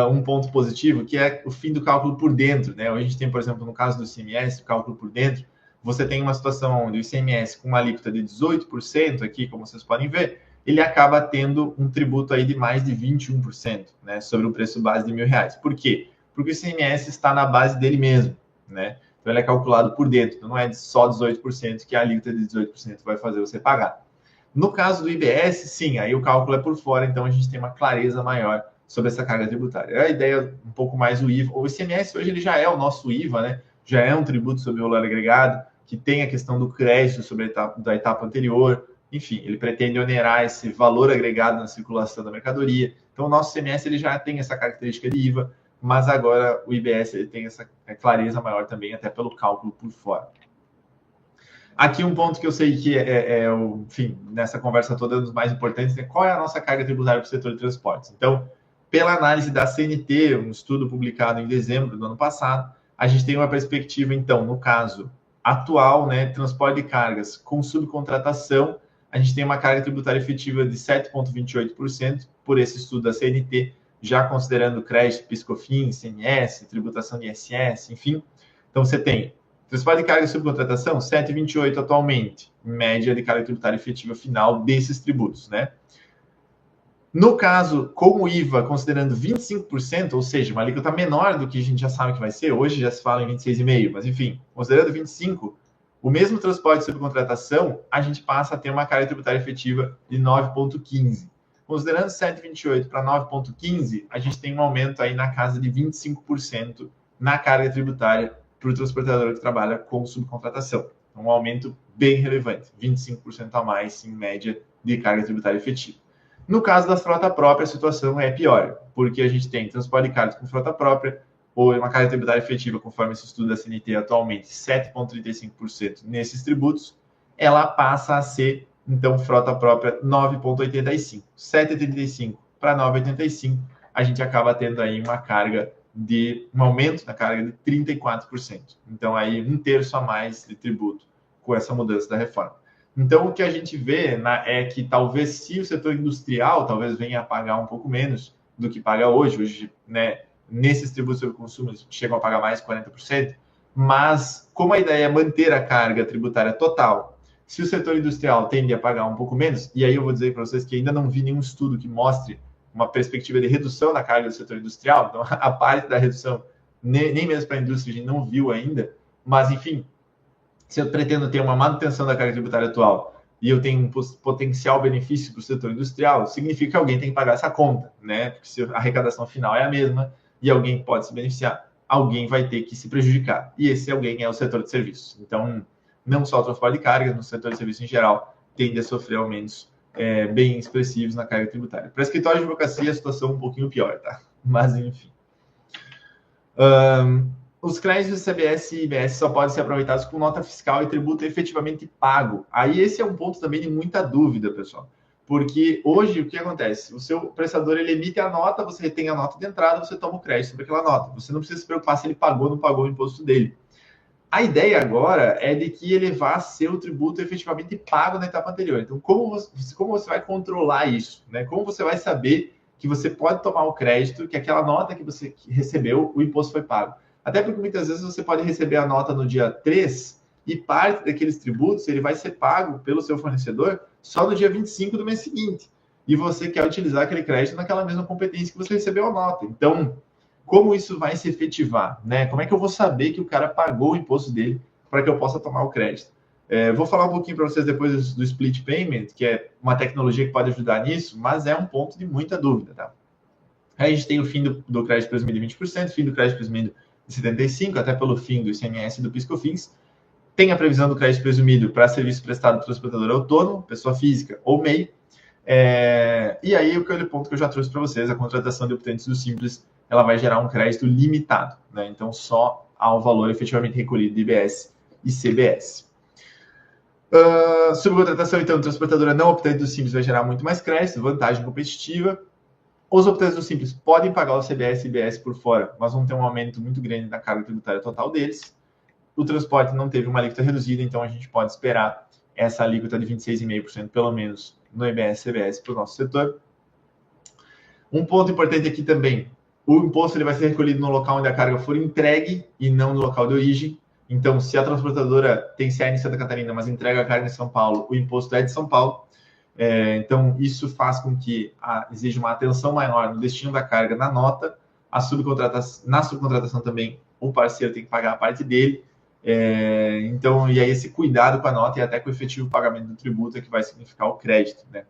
um ponto positivo, que é o fim do cálculo por dentro, né? Hoje a gente tem, por exemplo, no caso do ICMS, o cálculo por dentro, você tem uma situação onde o ICMS com uma alíquota de 18%, aqui, como vocês podem ver, ele acaba tendo um tributo aí de mais de 21%, né, sobre o preço base de R$1.000. Por quê? Porque o ICMS está na base dele mesmo, né? Então ele é calculado por dentro, então não é só 18% que a alíquota de 18% vai fazer você pagar. No caso do IBS, sim, aí o cálculo é por fora, então a gente tem uma clareza maior sobre essa carga tributária. É a ideia um pouco mais do IVA. O ICMS hoje ele já é o nosso IVA, né? Já é um tributo sobre o valor agregado, que tem a questão do crédito sobre da etapa anterior. Enfim, ele pretende onerar esse valor agregado na circulação da mercadoria. Então, o nosso ICMS ele já tem essa característica de IVA, mas agora o IBS ele tem essa clareza maior também, até pelo cálculo por fora. Aqui um ponto que eu sei que enfim, nessa conversa toda, um dos mais importantes, é qual é a nossa carga tributária para o setor de transportes. Então, pela análise da CNT, um estudo publicado em dezembro do ano passado, a gente tem uma perspectiva, então, no caso atual, né, transporte de cargas com subcontratação, a gente tem uma carga tributária efetiva de 7,28% por esse estudo da CNT, já considerando crédito, PIS/COFINS, ICMS, tributação de ISS, enfim. Então, você tem transporte de carga e subcontratação, 7,28 atualmente, média de carga tributária efetiva final desses tributos, né? No caso, com o IVA considerando 25%, ou seja, uma alíquota menor do que a gente já sabe que vai ser, hoje já se fala em 26,5%, mas enfim, considerando 25%, o mesmo transporte de subcontratação, a gente passa a ter uma carga tributária efetiva de 9,15%. Considerando 7,28 para 9,15, a gente tem um aumento aí na casa de 25% na carga tributária para o transportador que trabalha com subcontratação. Um aumento bem relevante, 25% a mais, em média, de carga tributária efetiva. No caso da frota própria, a situação é pior, porque a gente tem transporte de cargas com frota própria, ou uma carga tributária efetiva, conforme esse estudo da CNT atualmente, 7,35% nesses tributos, ela passa a ser, então, frota própria 9,85%. 7,35% para 9,85%, a gente acaba tendo aí uma carga um aumento na carga de 34%. Então, aí, 1/3 a mais de tributo com essa mudança da reforma. Então, o que a gente vê é que talvez se o setor industrial talvez venha a pagar um pouco menos do que paga hoje. Hoje, né, nesses tributos sobre consumo, chegam a pagar mais 40%, mas como a ideia é manter a carga tributária total, se o setor industrial tende a pagar um pouco menos, e aí eu vou dizer para vocês que ainda não vi nenhum estudo que mostre uma perspectiva de redução da carga do setor industrial, então a parte da redução, nem mesmo para a indústria, a gente não viu ainda, mas enfim, se eu pretendo ter uma manutenção da carga tributária atual e eu tenho um potencial benefício para o setor industrial, significa que alguém tem que pagar essa conta, né? Porque se a arrecadação final é a mesma e alguém pode se beneficiar, alguém vai ter que se prejudicar. E esse alguém é o setor de serviços. Então, não só o transporte de cargas, no setor de serviços em geral, tende a sofrer aumentos bem expressivos na carga tributária. Para escritório de advocacia, a situação é um pouquinho pior, tá? Mas, enfim. Os créditos CBS e IBS só podem ser aproveitados com nota fiscal e tributo efetivamente pago. Aí esse é um ponto também de muita dúvida, pessoal. Porque hoje o que acontece? O seu prestador ele emite a nota, você retém a nota de entrada, você toma o crédito sobre aquela nota. Você não precisa se preocupar se ele pagou ou não pagou o imposto dele. A ideia agora é de que ele vá ser o tributo efetivamente pago na etapa anterior. Então, como você vai controlar isso? Né? Como você vai saber que você pode tomar o crédito, que aquela nota que você recebeu, o imposto foi pago? Até porque muitas vezes você pode receber a nota no dia 3 e parte daqueles tributos ele vai ser pago pelo seu fornecedor só no dia 25 do mês seguinte. E você quer utilizar aquele crédito naquela mesma competência que você recebeu a nota. Então, como isso vai se efetivar? Né? Como é que eu vou saber que o cara pagou o imposto dele para que eu possa tomar o crédito? Vou falar um pouquinho para vocês depois do split payment, que é uma tecnologia que pode ajudar nisso, mas é um ponto de muita dúvida, tá? Aí a gente tem o fim do crédito presumido de 20%, fim do crédito presumido de 75%, até pelo fim do ICMS e do PIS/COFINS. Tem a previsão do crédito presumido para serviço prestado por transportador autônomo, pessoa física ou MEI. E aí, aquele ponto que eu já trouxe para vocês, a contratação de optantes do Simples, ela vai gerar um crédito limitado, né? Então, só ao valor efetivamente recolhido de IBS e CBS. Subcontratação, então, transportadora não optante do Simples vai gerar muito mais crédito, vantagem competitiva. Os optantes do Simples podem pagar o CBS e IBS por fora, mas vão ter um aumento muito grande na carga tributária total deles. O transporte não teve uma alíquota reduzida, então a gente pode esperar essa alíquota de 26,5% pelo menos no IBS e CBS para o nosso setor. Um ponto importante aqui também, o imposto ele vai ser recolhido no local onde a carga for entregue e não no local de origem. Então, se a transportadora tem sede em Santa Catarina, mas entrega a carga em São Paulo, o imposto é de São Paulo. Então, isso faz com que exija uma atenção maior no destino da carga na nota. Na subcontratação também, o parceiro tem que pagar a parte dele. Então, e aí esse cuidado com a nota e até com o efetivo pagamento do tributo é que vai significar o crédito, né?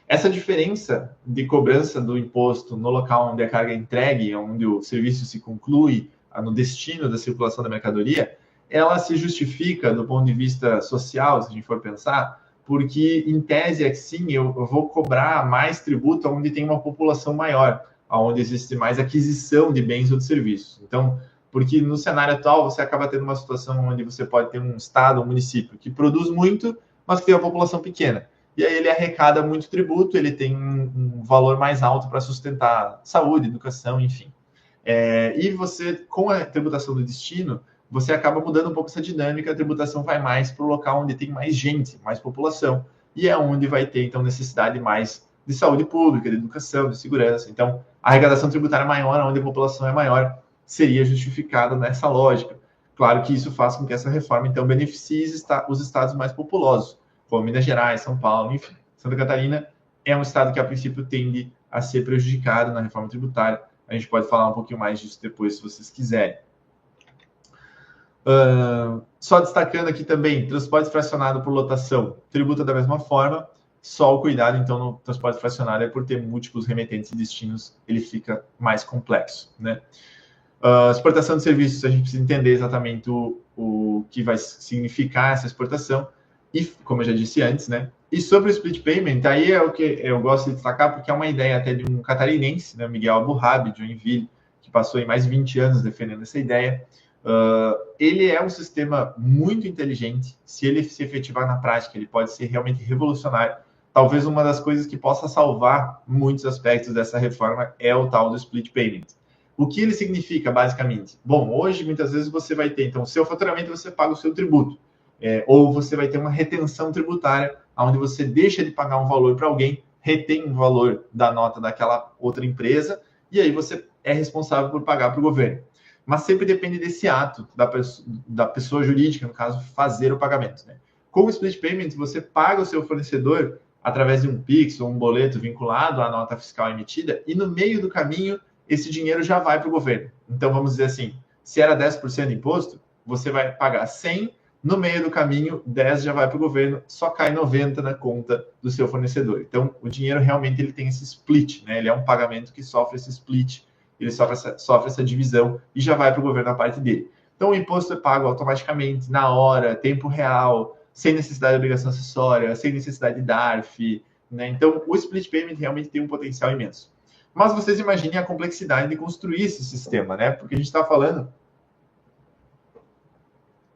Essa diferença de cobrança do imposto no local onde a carga é entregue, onde o serviço se conclui, no destino da circulação da mercadoria, ela se justifica do ponto de vista social, se a gente for pensar, porque, em tese, é que sim, eu vou cobrar mais tributo onde tem uma população maior, onde existe mais aquisição de bens ou de serviços. Então, porque no cenário atual, você acaba tendo uma situação onde você pode ter um estado, um município, que produz muito, mas que tem uma população pequena. E aí ele arrecada muito tributo, ele tem um valor mais alto para sustentar saúde, educação, enfim. E você, com a tributação do destino, você acaba mudando um pouco essa dinâmica, a tributação vai mais para o local onde tem mais gente, mais população, e é onde vai ter, então, necessidade mais de saúde pública, de educação, de segurança. Então, a arrecadação tributária maior, onde a população é maior, seria justificada nessa lógica. Claro que isso faz com que essa reforma, então, beneficie os estados mais populosos, como Minas Gerais, São Paulo, enfim. Santa Catarina é um estado que, a princípio, tende a ser prejudicado na reforma tributária. A gente pode falar um pouquinho mais disso depois, se vocês quiserem. Só destacando aqui também, transporte fracionado por lotação tributa da mesma forma, só o cuidado, então, no transporte fracionado é por ter múltiplos remetentes e destinos, ele fica mais complexo, né? Exportação de serviços, a gente precisa entender exatamente o que vai significar essa exportação, e, como eu já disse antes, né? E sobre o split payment, aí é o que eu gosto de destacar, porque é uma ideia até de um catarinense, né, Miguel Aburrabi, de Joinville, que passou aí mais de 20 anos defendendo essa ideia. Ele é um sistema muito inteligente. Se ele se efetivar na prática, ele pode ser realmente revolucionário. Talvez uma das coisas que possa salvar muitos aspectos dessa reforma é o tal do split payment. O que ele significa, basicamente? Bom, hoje, muitas vezes, você vai ter, então, o seu faturamento, você paga o seu tributo. Ou você vai ter uma retenção tributária, onde você deixa de pagar um valor para alguém, retém um valor da nota daquela outra empresa, e aí você é responsável por pagar para o governo. Mas sempre depende desse ato da pessoa jurídica, no caso, fazer o pagamento, né? Com o split payment, você paga o seu fornecedor através de um Pix ou um boleto vinculado à nota fiscal emitida, e no meio do caminho, esse dinheiro já vai para o governo. Então, vamos dizer assim, se era 10% de imposto, você vai pagar 100, no meio do caminho, 10 já vai para o governo, só cai 90 na conta do seu fornecedor. Então, o dinheiro realmente ele tem esse split, né? Ele é um pagamento que sofre esse split, ele sofre essa divisão e já vai para o governo a parte dele. Então, o imposto é pago automaticamente, na hora, tempo real, sem necessidade de obrigação acessória, sem necessidade de DARF, né? Então, o split payment realmente tem um potencial imenso. Mas vocês imaginem a complexidade de construir esse sistema, né? Porque a gente está falando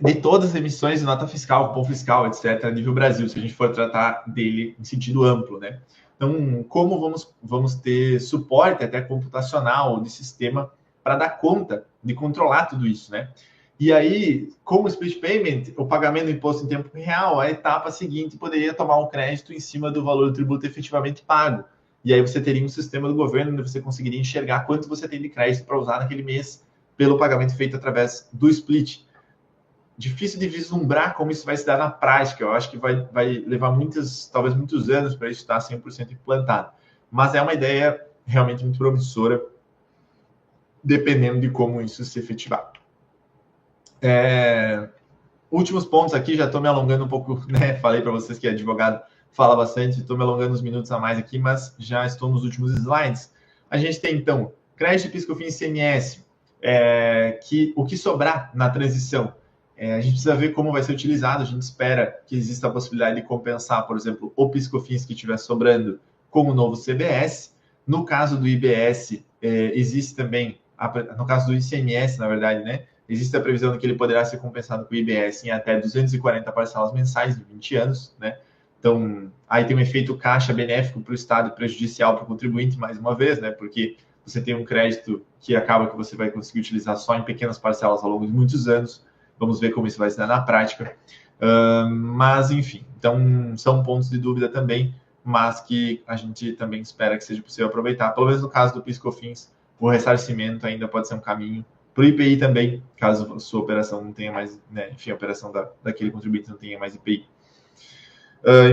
de todas as emissões de nota fiscal, cupom fiscal, etc., a nível Brasil, se a gente for tratar dele em sentido amplo, né? Então, como vamos ter suporte até computacional de sistema para dar conta de controlar tudo isso, né? E aí, como split payment, o pagamento do imposto em tempo real, a etapa seguinte poderia tomar um crédito em cima do valor do tributo efetivamente pago. E aí você teria um sistema do governo onde você conseguiria enxergar quanto você tem de crédito para usar naquele mês pelo pagamento feito através do split. Difícil de vislumbrar como isso vai se dar na prática. Eu acho que vai levar talvez muitos anos para isso estar 100% implantado. Mas é uma ideia realmente muito promissora, dependendo de como isso se efetivar. últimos pontos aqui, já estou me alongando um pouco, né? Falei para vocês que advogado fala bastante, estou me alongando uns minutos a mais aqui, mas já estou nos últimos slides. A gente tem, então, crédito, PIS/COFINS, ICMS, o que sobrar na transição. A gente precisa ver como vai ser utilizado, a gente espera que exista a possibilidade de compensar, por exemplo, o PIS/COFINS que estiver sobrando com o novo CBS. No caso do IBS, existe também, no caso do ICMS, na verdade, né? Existe a previsão de que ele poderá ser compensado com o IBS em até 240 parcelas mensais de 20 anos, né? Então, aí tem um efeito caixa benéfico para o Estado e prejudicial para o contribuinte, mais uma vez, né? Porque você tem um crédito que acaba que você vai conseguir utilizar só em pequenas parcelas ao longo de muitos anos. Vamos ver como isso vai se dar na prática. Mas, enfim, então são pontos de dúvida também, mas que a gente também espera que seja possível aproveitar. Pelo menos no caso do PIS/COFINS, o ressarcimento ainda pode ser um caminho. Para o IPI também, caso a sua operação não tenha mais, né, enfim, a operação daquele contribuinte não tenha mais IPI.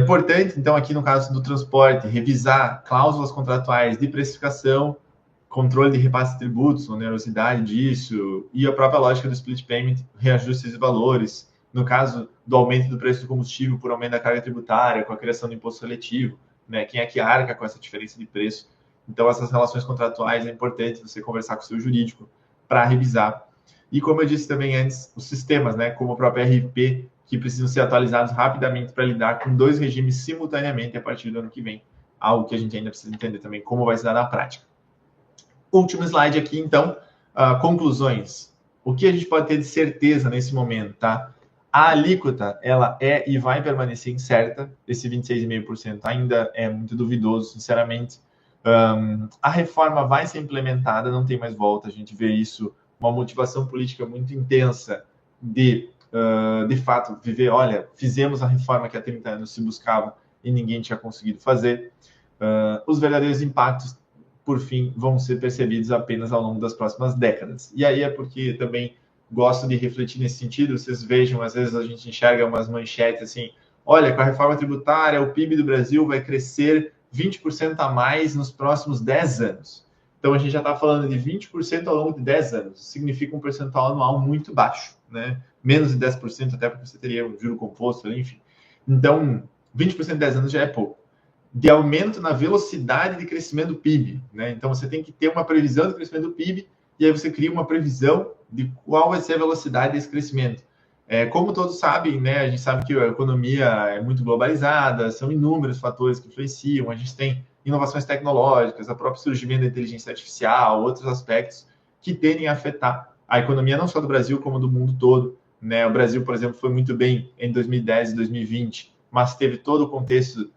Importante, então, aqui no caso do transporte, revisar cláusulas contratuais de precificação, controle de repasse de tributos, onerosidade disso, e a própria lógica do split payment, reajustes de valores. No caso do aumento do preço do combustível por aumento da carga tributária, com a criação do imposto seletivo, né? Quem é que arca com essa diferença de preço? Então, essas relações contratuais é importante você conversar com o seu jurídico para revisar. E como eu disse também antes, os sistemas, né, como o próprio RP, que precisam ser atualizados rapidamente para lidar com dois regimes simultaneamente a partir do ano que vem. Algo que a gente ainda precisa entender também como vai se dar na prática. Último slide aqui, então, conclusões. O que a gente pode ter de certeza nesse momento, tá? A alíquota, ela é e vai permanecer incerta. Esse 26,5% ainda é muito duvidoso, sinceramente. A reforma vai ser implementada, não tem mais volta. A gente vê isso, uma motivação política muito intensa de fato, viver, olha, fizemos a reforma que há 30 anos se buscava e ninguém tinha conseguido fazer. Os verdadeiros impactos, por fim, vão ser percebidos apenas ao longo das próximas décadas. E aí é porque também gosto de refletir nesse sentido. Vocês vejam, às vezes a gente enxerga umas manchetes assim, olha, com a reforma tributária, o PIB do Brasil vai crescer 20% a mais nos próximos 10 anos. Então, a gente já está falando de 20% ao longo de 10 anos. Significa um percentual anual muito baixo, né? Menos de 10%, até porque você teria um juro composto, enfim. Então, 20% em 10 anos já é pouco. De aumento na velocidade de crescimento do PIB, né? Então, você tem que ter uma previsão de crescimento do PIB e aí você cria uma previsão de qual vai ser a velocidade desse crescimento. Como todos sabem, né? A gente sabe que a economia é muito globalizada, são inúmeros fatores que influenciam. A gente tem inovações tecnológicas, o próprio surgimento da inteligência artificial, outros aspectos que tendem a afetar a economia não só do Brasil, como do mundo todo, né? O Brasil, por exemplo, foi muito bem em 2010 e 2020, mas teve todo o contexto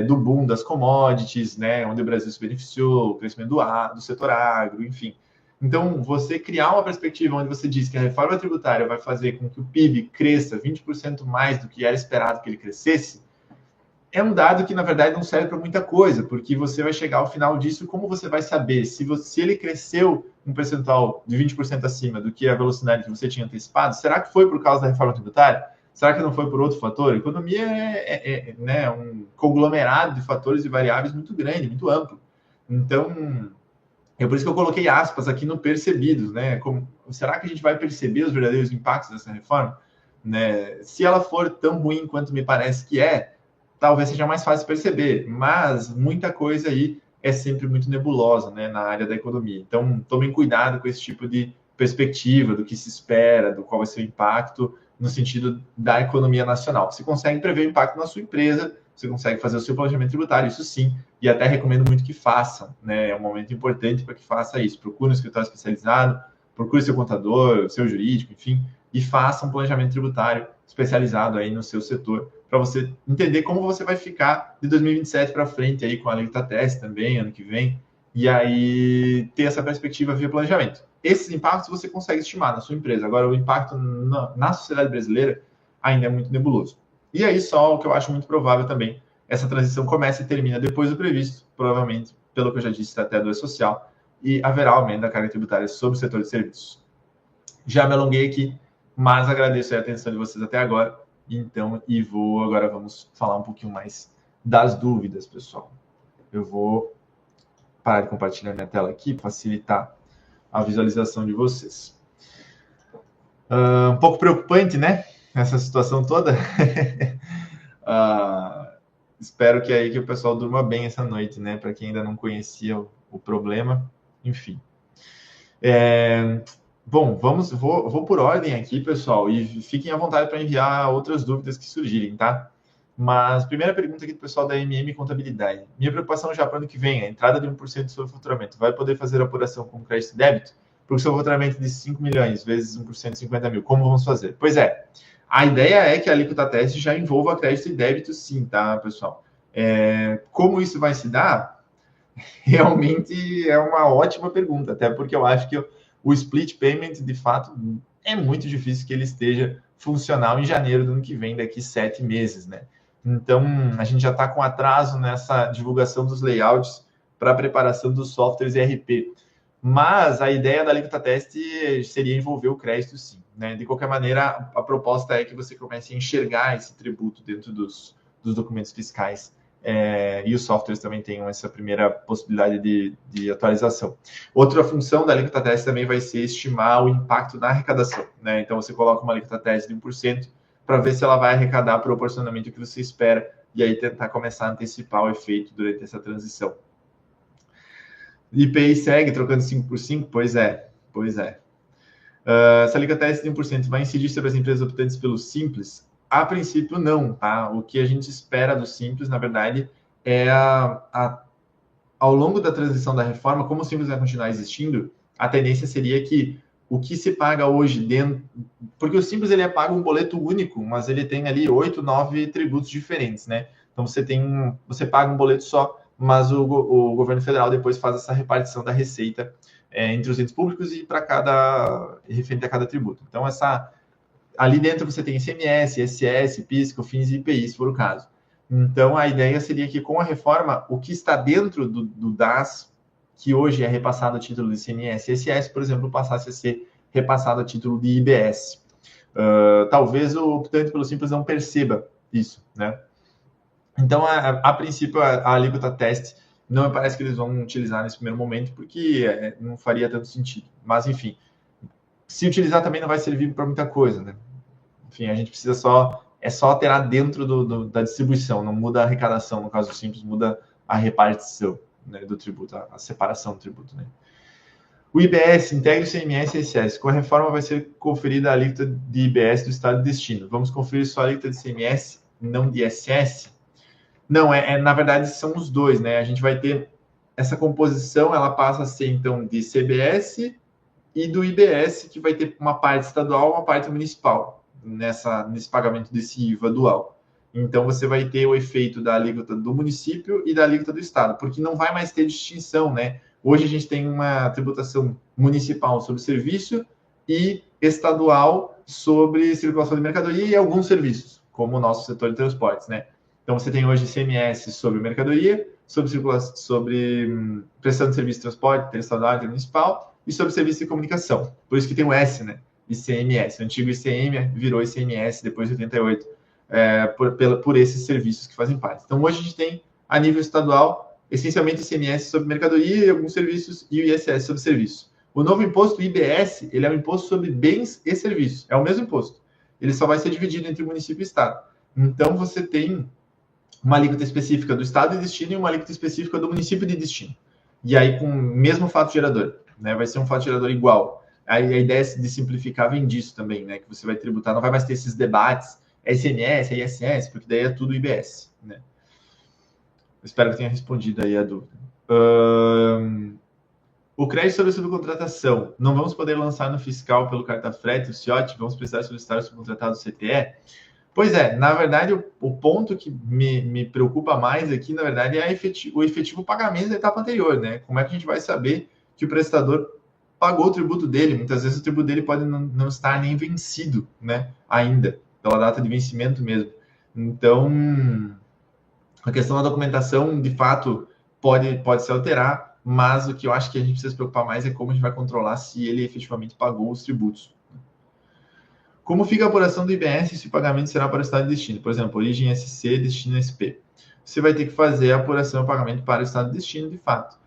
do boom das commodities, né? Onde o Brasil se beneficiou, o crescimento do setor agro, enfim. Então, você criar uma perspectiva onde você diz que a reforma tributária vai fazer com que o PIB cresça 20% mais do que era esperado que ele crescesse, é um dado que, na verdade, não serve para muita coisa, porque você vai chegar ao final disso, como você vai saber se ele cresceu um percentual de 20% acima do que a velocidade que você tinha antecipado? Será que foi por causa da reforma tributária? Será que não foi por outro fator? A economia né, um conglomerado de fatores e variáveis muito grande, muito amplo. Então, é por isso que eu coloquei aspas aqui no percebidos, né? Será que a gente vai perceber os verdadeiros impactos dessa reforma? Né? Se ela for tão ruim quanto me parece que talvez seja mais fácil perceber, mas muita coisa aí é sempre muito nebulosa, né, na área da economia. Então, tomem cuidado com esse tipo de perspectiva, do que se espera, do qual vai ser o impacto no sentido da economia nacional. Você consegue prever o impacto na sua empresa, você consegue fazer o seu planejamento tributário, isso sim, e até recomendo muito que façam, né? É um momento importante para que faça isso. Procure um escritório especializado, procure seu contador, seu jurídico, enfim, e faça um planejamento tributário especializado aí no seu setor, para você entender como você vai ficar de 2027 para frente aí com a alíquota teste também, ano que vem, e aí ter essa perspectiva via planejamento. Esses impactos você consegue estimar na sua empresa. Agora, o impacto na sociedade brasileira ainda é muito nebuloso. E aí, só o que eu acho muito provável também, essa transição começa e termina depois do previsto, provavelmente, pelo que eu já disse, até do E-Social, e haverá aumento da carga tributária sobre o setor de serviços. Já me alonguei aqui, mas agradeço a atenção de vocês até agora. Então, agora vamos falar um pouquinho mais das dúvidas, pessoal. Eu vou parar de compartilhar minha tela aqui, facilitar a visualização de vocês. Um pouco preocupante, né? essa situação toda. Espero que aí que o pessoal durma bem essa noite, né? Para quem ainda não conhecia o problema, enfim. Bom, vou por ordem aqui, pessoal, e fiquem à vontade para enviar outras dúvidas que surgirem, tá? Mas, primeira pergunta aqui do pessoal da MM Contabilidade. Minha preocupação já para o ano que vem, a entrada de 1% sobre o faturamento. Vai poder fazer a apuração com crédito e débito? Porque o seu faturamento de 5 milhões vezes 1% de 50 mil, como vamos fazer? Pois é, a ideia é que a alíquota teste já envolva crédito e débito sim, tá, pessoal? Como isso vai se dar? Realmente é uma ótima pergunta, até porque eu acho que o split payment, de fato, é muito difícil que ele esteja funcional em janeiro do ano que vem, daqui 7 meses, né? Então, a gente já está com atraso nessa divulgação dos layouts para a preparação dos softwares ERP. Mas a ideia da alíquota teste seria envolver o crédito, sim, né? De qualquer maneira, a proposta é que você comece a enxergar esse tributo dentro dos documentos fiscais. E os softwares também têm essa primeira possibilidade de atualização. Outra função da alíquota teste também vai ser estimar o impacto na arrecadação, né? Então, você coloca uma alíquota teste de 1% para ver se ela vai arrecadar proporcionalmente o que você espera e aí tentar começar a antecipar o efeito durante essa transição. IPI segue trocando 5 por 5? Pois é. Essa alíquota teste de 1% vai incidir sobre as empresas optantes pelo Simples? A princípio, não, tá? O que a gente espera do Simples, na verdade, é ao longo da transição da reforma, como o Simples vai continuar existindo, a tendência seria que o que se paga hoje dentro... Porque o Simples, ele é pago um boleto único, mas ele tem ali 8, 9 tributos diferentes, né? Então, você paga um boleto só, mas o governo federal depois faz essa repartição da receita entre os entes públicos e referente a cada tributo. Então, ali dentro você tem ICMS, ISS, PIS, COFINS e IPI, se for o caso. Então, a ideia seria que, com a reforma, o que está dentro do DAS, que hoje é repassado a título de ICMS e ISS, por exemplo, passasse a ser repassado a título de IBS. Talvez o optante pelo Simples não perceba isso, né? Então, a princípio, a alíquota teste não me parece que eles vão utilizar nesse primeiro momento, porque não faria tanto sentido. Mas, enfim, se utilizar também não vai servir para muita coisa, né? Enfim, a gente precisa só alterar dentro da distribuição, não muda a arrecadação, no caso simples, muda a repartição, né, do tributo, a separação do tributo, né? O IBS integra o ICMS e ISS. Com a reforma vai ser conferida a alíquota de IBS do estado de destino. Vamos conferir só a alíquota de ICMS, não de ISS? Não, na verdade são os dois, né? A gente vai ter essa composição, ela passa a ser então de CBS e do IBS, que vai ter uma parte estadual, uma parte municipal nesse pagamento desse IVA dual. Então, você vai ter o efeito da alíquota do município e da alíquota do estado, porque não vai mais ter distinção, né? Hoje a gente tem uma tributação municipal sobre serviço e estadual sobre circulação de mercadoria e alguns serviços, como o nosso setor de transportes, né? Então, você tem hoje ICMS sobre mercadoria, sobre prestação de serviço de transporte, interestadual e intermunicipal, e sobre serviço de comunicação. Por isso que tem o S, né? ICMS. O antigo ICM virou ICMS depois de 88, por esses serviços que fazem parte. Então, hoje a gente tem, a nível estadual, essencialmente ICMS sobre mercadoria e alguns serviços, e o ISS sobre serviços. O novo imposto, o IBS, ele é um imposto sobre bens e serviços. É o mesmo imposto. Ele só vai ser dividido entre município e estado. Então, você tem uma alíquota específica do estado de destino e uma alíquota específica do município de destino. E aí, com o mesmo fato gerador, né? Vai ser um fato gerador igual. Aí a ideia de simplificar vem disso também, né? Que você vai tributar, não vai mais ter esses debates, ICMS, ISS, porque daí é tudo IBS, né? Espero que tenha respondido aí a dúvida. O crédito sobre a subcontratação, não vamos poder lançar no fiscal pelo carta-frete, o CIOT, vamos precisar solicitar o subcontratado CTE? Pois é, na verdade, o ponto que me preocupa mais aqui, na verdade, é o efetivo pagamento da etapa anterior, né? Como é que a gente vai saber que o prestador pagou o tributo dele? Muitas vezes o tributo dele pode não estar nem vencido, né? Ainda, pela data de vencimento mesmo. Então, a questão da documentação, de fato, pode se alterar, mas o que eu acho que a gente precisa se preocupar mais é como a gente vai controlar se ele efetivamente pagou os tributos. Como fica a apuração do IBS se o pagamento será para o estado de destino? Por exemplo, origem SC, destino SP. Você vai ter que fazer a apuração e pagamento para o estado de destino, de fato.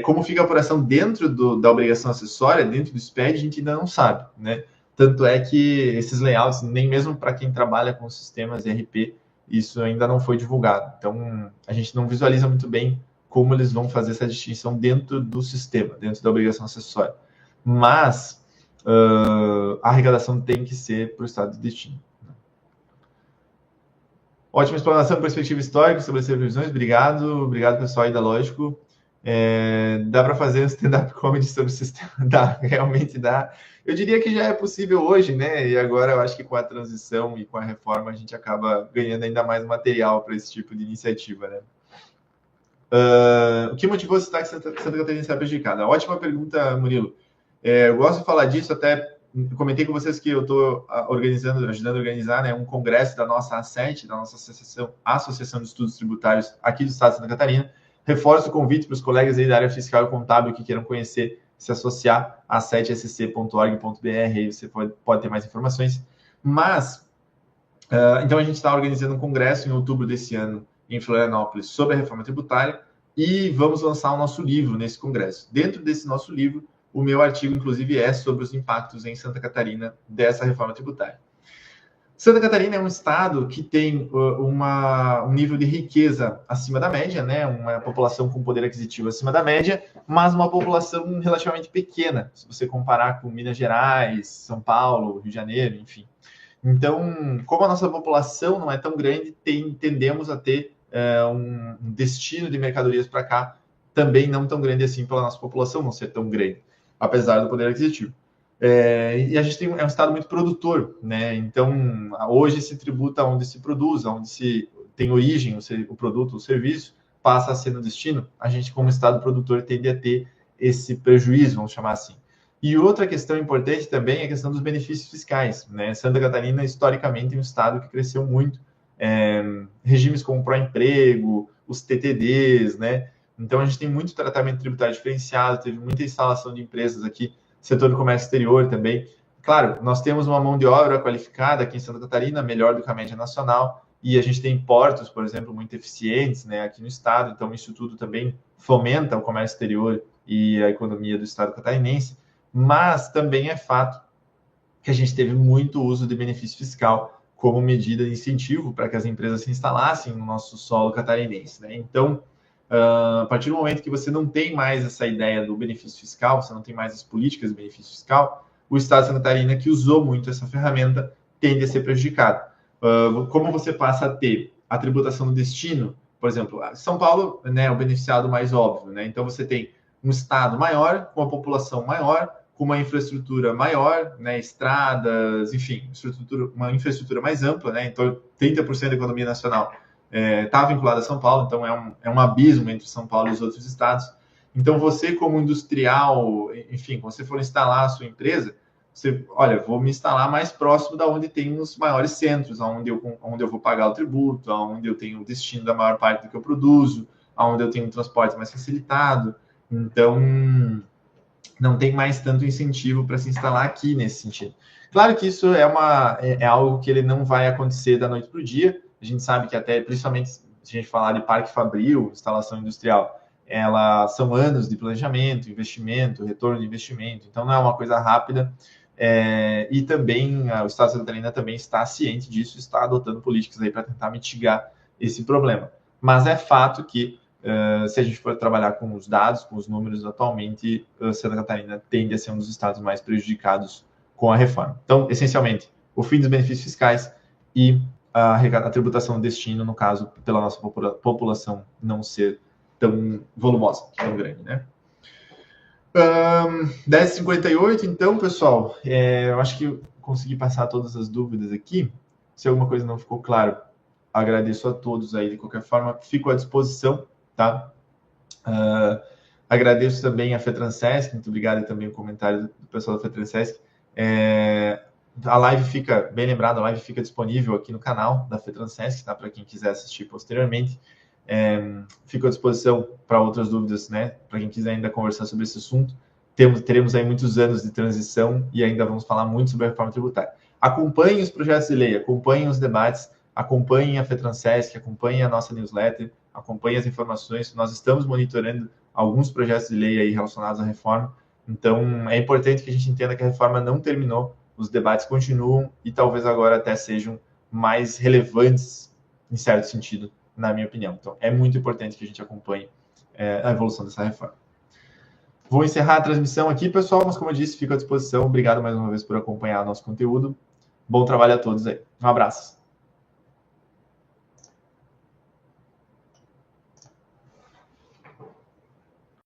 Como fica a apuração dentro da obrigação acessória, dentro do SPED, a gente ainda não sabe, né? Tanto é que esses layouts, nem mesmo para quem trabalha com sistemas ERP, isso ainda não foi divulgado. Então, a gente não visualiza muito bem como eles vão fazer essa distinção dentro do sistema, dentro da obrigação acessória. Mas a arrecadação tem que ser para o estado de destino. Ótima explanação, perspectiva histórica, estabelecer previsões. Obrigado pessoal aí da Lógico. Dá para fazer um stand-up comedy sobre o sistema? Dá, realmente dá. Eu diria que já é possível hoje, né? E agora eu acho que com a transição e com a reforma a gente acaba ganhando ainda mais material para esse tipo de iniciativa, né? O que motivou citar que Santa Catarina será prejudicada? Ótima pergunta, Murilo. Eu gosto de falar disso, até comentei com vocês que eu estou ajudando a organizar, né, um congresso da nossa A7, da nossa Associação de Estudos Tributários aqui do estado de Santa Catarina. Reforço o convite para os colegas aí da área fiscal e contábil que queiram conhecer, se associar a 7sc.org.br, aí você pode ter mais informações. Mas, então a gente está organizando um congresso em outubro desse ano em Florianópolis sobre a reforma tributária e vamos lançar o nosso livro nesse congresso. Dentro desse nosso livro, o meu artigo, inclusive, é sobre os impactos em Santa Catarina dessa reforma tributária. Santa Catarina é um estado que tem um nível de riqueza acima da média, né? Uma população com poder aquisitivo acima da média, mas uma população relativamente pequena, se você comparar com Minas Gerais, São Paulo, Rio de Janeiro, enfim. Então, como a nossa população não é tão grande, tendemos a ter um destino de mercadorias para cá também não tão grande assim pela nossa população não ser tão grande, apesar do poder aquisitivo. E a gente é um estado muito produtor, né? Então, hoje se tributa onde se produz, onde se tem origem o produto, o serviço, passa a ser no destino. A gente, como estado produtor, tende a ter esse prejuízo, vamos chamar assim. E outra questão importante também é a questão dos benefícios fiscais, né? Santa Catarina, historicamente, é um estado que cresceu muito. Regimes como o pró-emprego, os TTDs, né? Então, a gente tem muito tratamento tributário diferenciado, teve muita instalação de empresas aqui, setor do comércio exterior também. Claro, nós temos uma mão de obra qualificada aqui em Santa Catarina, melhor do que a média nacional, e a gente tem portos, por exemplo, muito eficientes, né, aqui no estado, então isso tudo também fomenta o comércio exterior e a economia do estado catarinense, mas também é fato que a gente teve muito uso de benefício fiscal como medida de incentivo para que as empresas se instalassem no nosso solo catarinense, né? Então, a partir do momento que você não tem mais essa ideia do benefício fiscal, você não tem mais as políticas de benefício fiscal, o Estado de Santa Catarina, que usou muito essa ferramenta, tende a ser prejudicado. Como você passa a ter a tributação do destino, por exemplo, São Paulo, né, é o beneficiado mais óbvio, né? Então você tem um estado maior, com uma população maior, com uma infraestrutura maior, né, estradas, enfim, uma infraestrutura mais ampla, né? Então 30% da economia nacional está vinculado a São Paulo, então é um abismo entre São Paulo e os outros estados. Então, você como industrial, enfim, quando você for instalar a sua empresa, você, olha, vou me instalar mais próximo da onde tem os maiores centros, onde eu vou pagar o tributo, onde eu tenho o destino da maior parte do que eu produzo, onde eu tenho um transporte mais facilitado. Então, não tem mais tanto incentivo para se instalar aqui nesse sentido. Claro que isso é algo que ele não vai acontecer da noite para o dia. A gente sabe que até, principalmente se a gente falar de parque fabril, instalação industrial, são anos de planejamento, investimento, retorno de investimento. Então, não é uma coisa rápida. E também o Estado de Santa Catarina também está ciente disso, está adotando políticas aí para tentar mitigar esse problema. Mas é fato que se a gente for trabalhar com os dados, com os números atualmente, Santa Catarina tende a ser um dos estados mais prejudicados com a reforma. Então, essencialmente, o fim dos benefícios fiscais e a tributação do destino, no caso, pela nossa população não ser tão volumosa, tão grande, né? 10h58, então, pessoal, eu acho que eu consegui passar todas as dúvidas aqui. Se alguma coisa não ficou claro, agradeço a todos aí, de qualquer forma, fico à disposição, tá? Agradeço também a FETRANSESC, muito obrigado também o comentário do pessoal da FETRANSESC. A live fica, bem lembrado, a live fica disponível aqui no canal da FETRANSESC, tá? Para quem quiser assistir posteriormente. Fico à disposição para outras dúvidas, né? Para quem quiser ainda conversar sobre esse assunto. Teremos aí muitos anos de transição e ainda vamos falar muito sobre a reforma tributária. Acompanhem os projetos de lei, acompanhem os debates, acompanhem a FETRANSESC, acompanhem a nossa newsletter, acompanhem as informações. Nós estamos monitorando alguns projetos de lei aí relacionados à reforma. Então, é importante que a gente entenda que a reforma não terminou, os debates continuam e talvez agora até sejam mais relevantes, em certo sentido, na minha opinião. Então, é muito importante que a gente acompanhe a evolução dessa reforma. Vou encerrar a transmissão aqui, pessoal, mas como eu disse, fico à disposição. Obrigado mais uma vez por acompanhar nosso conteúdo. Bom trabalho a todos aí. Um abraço.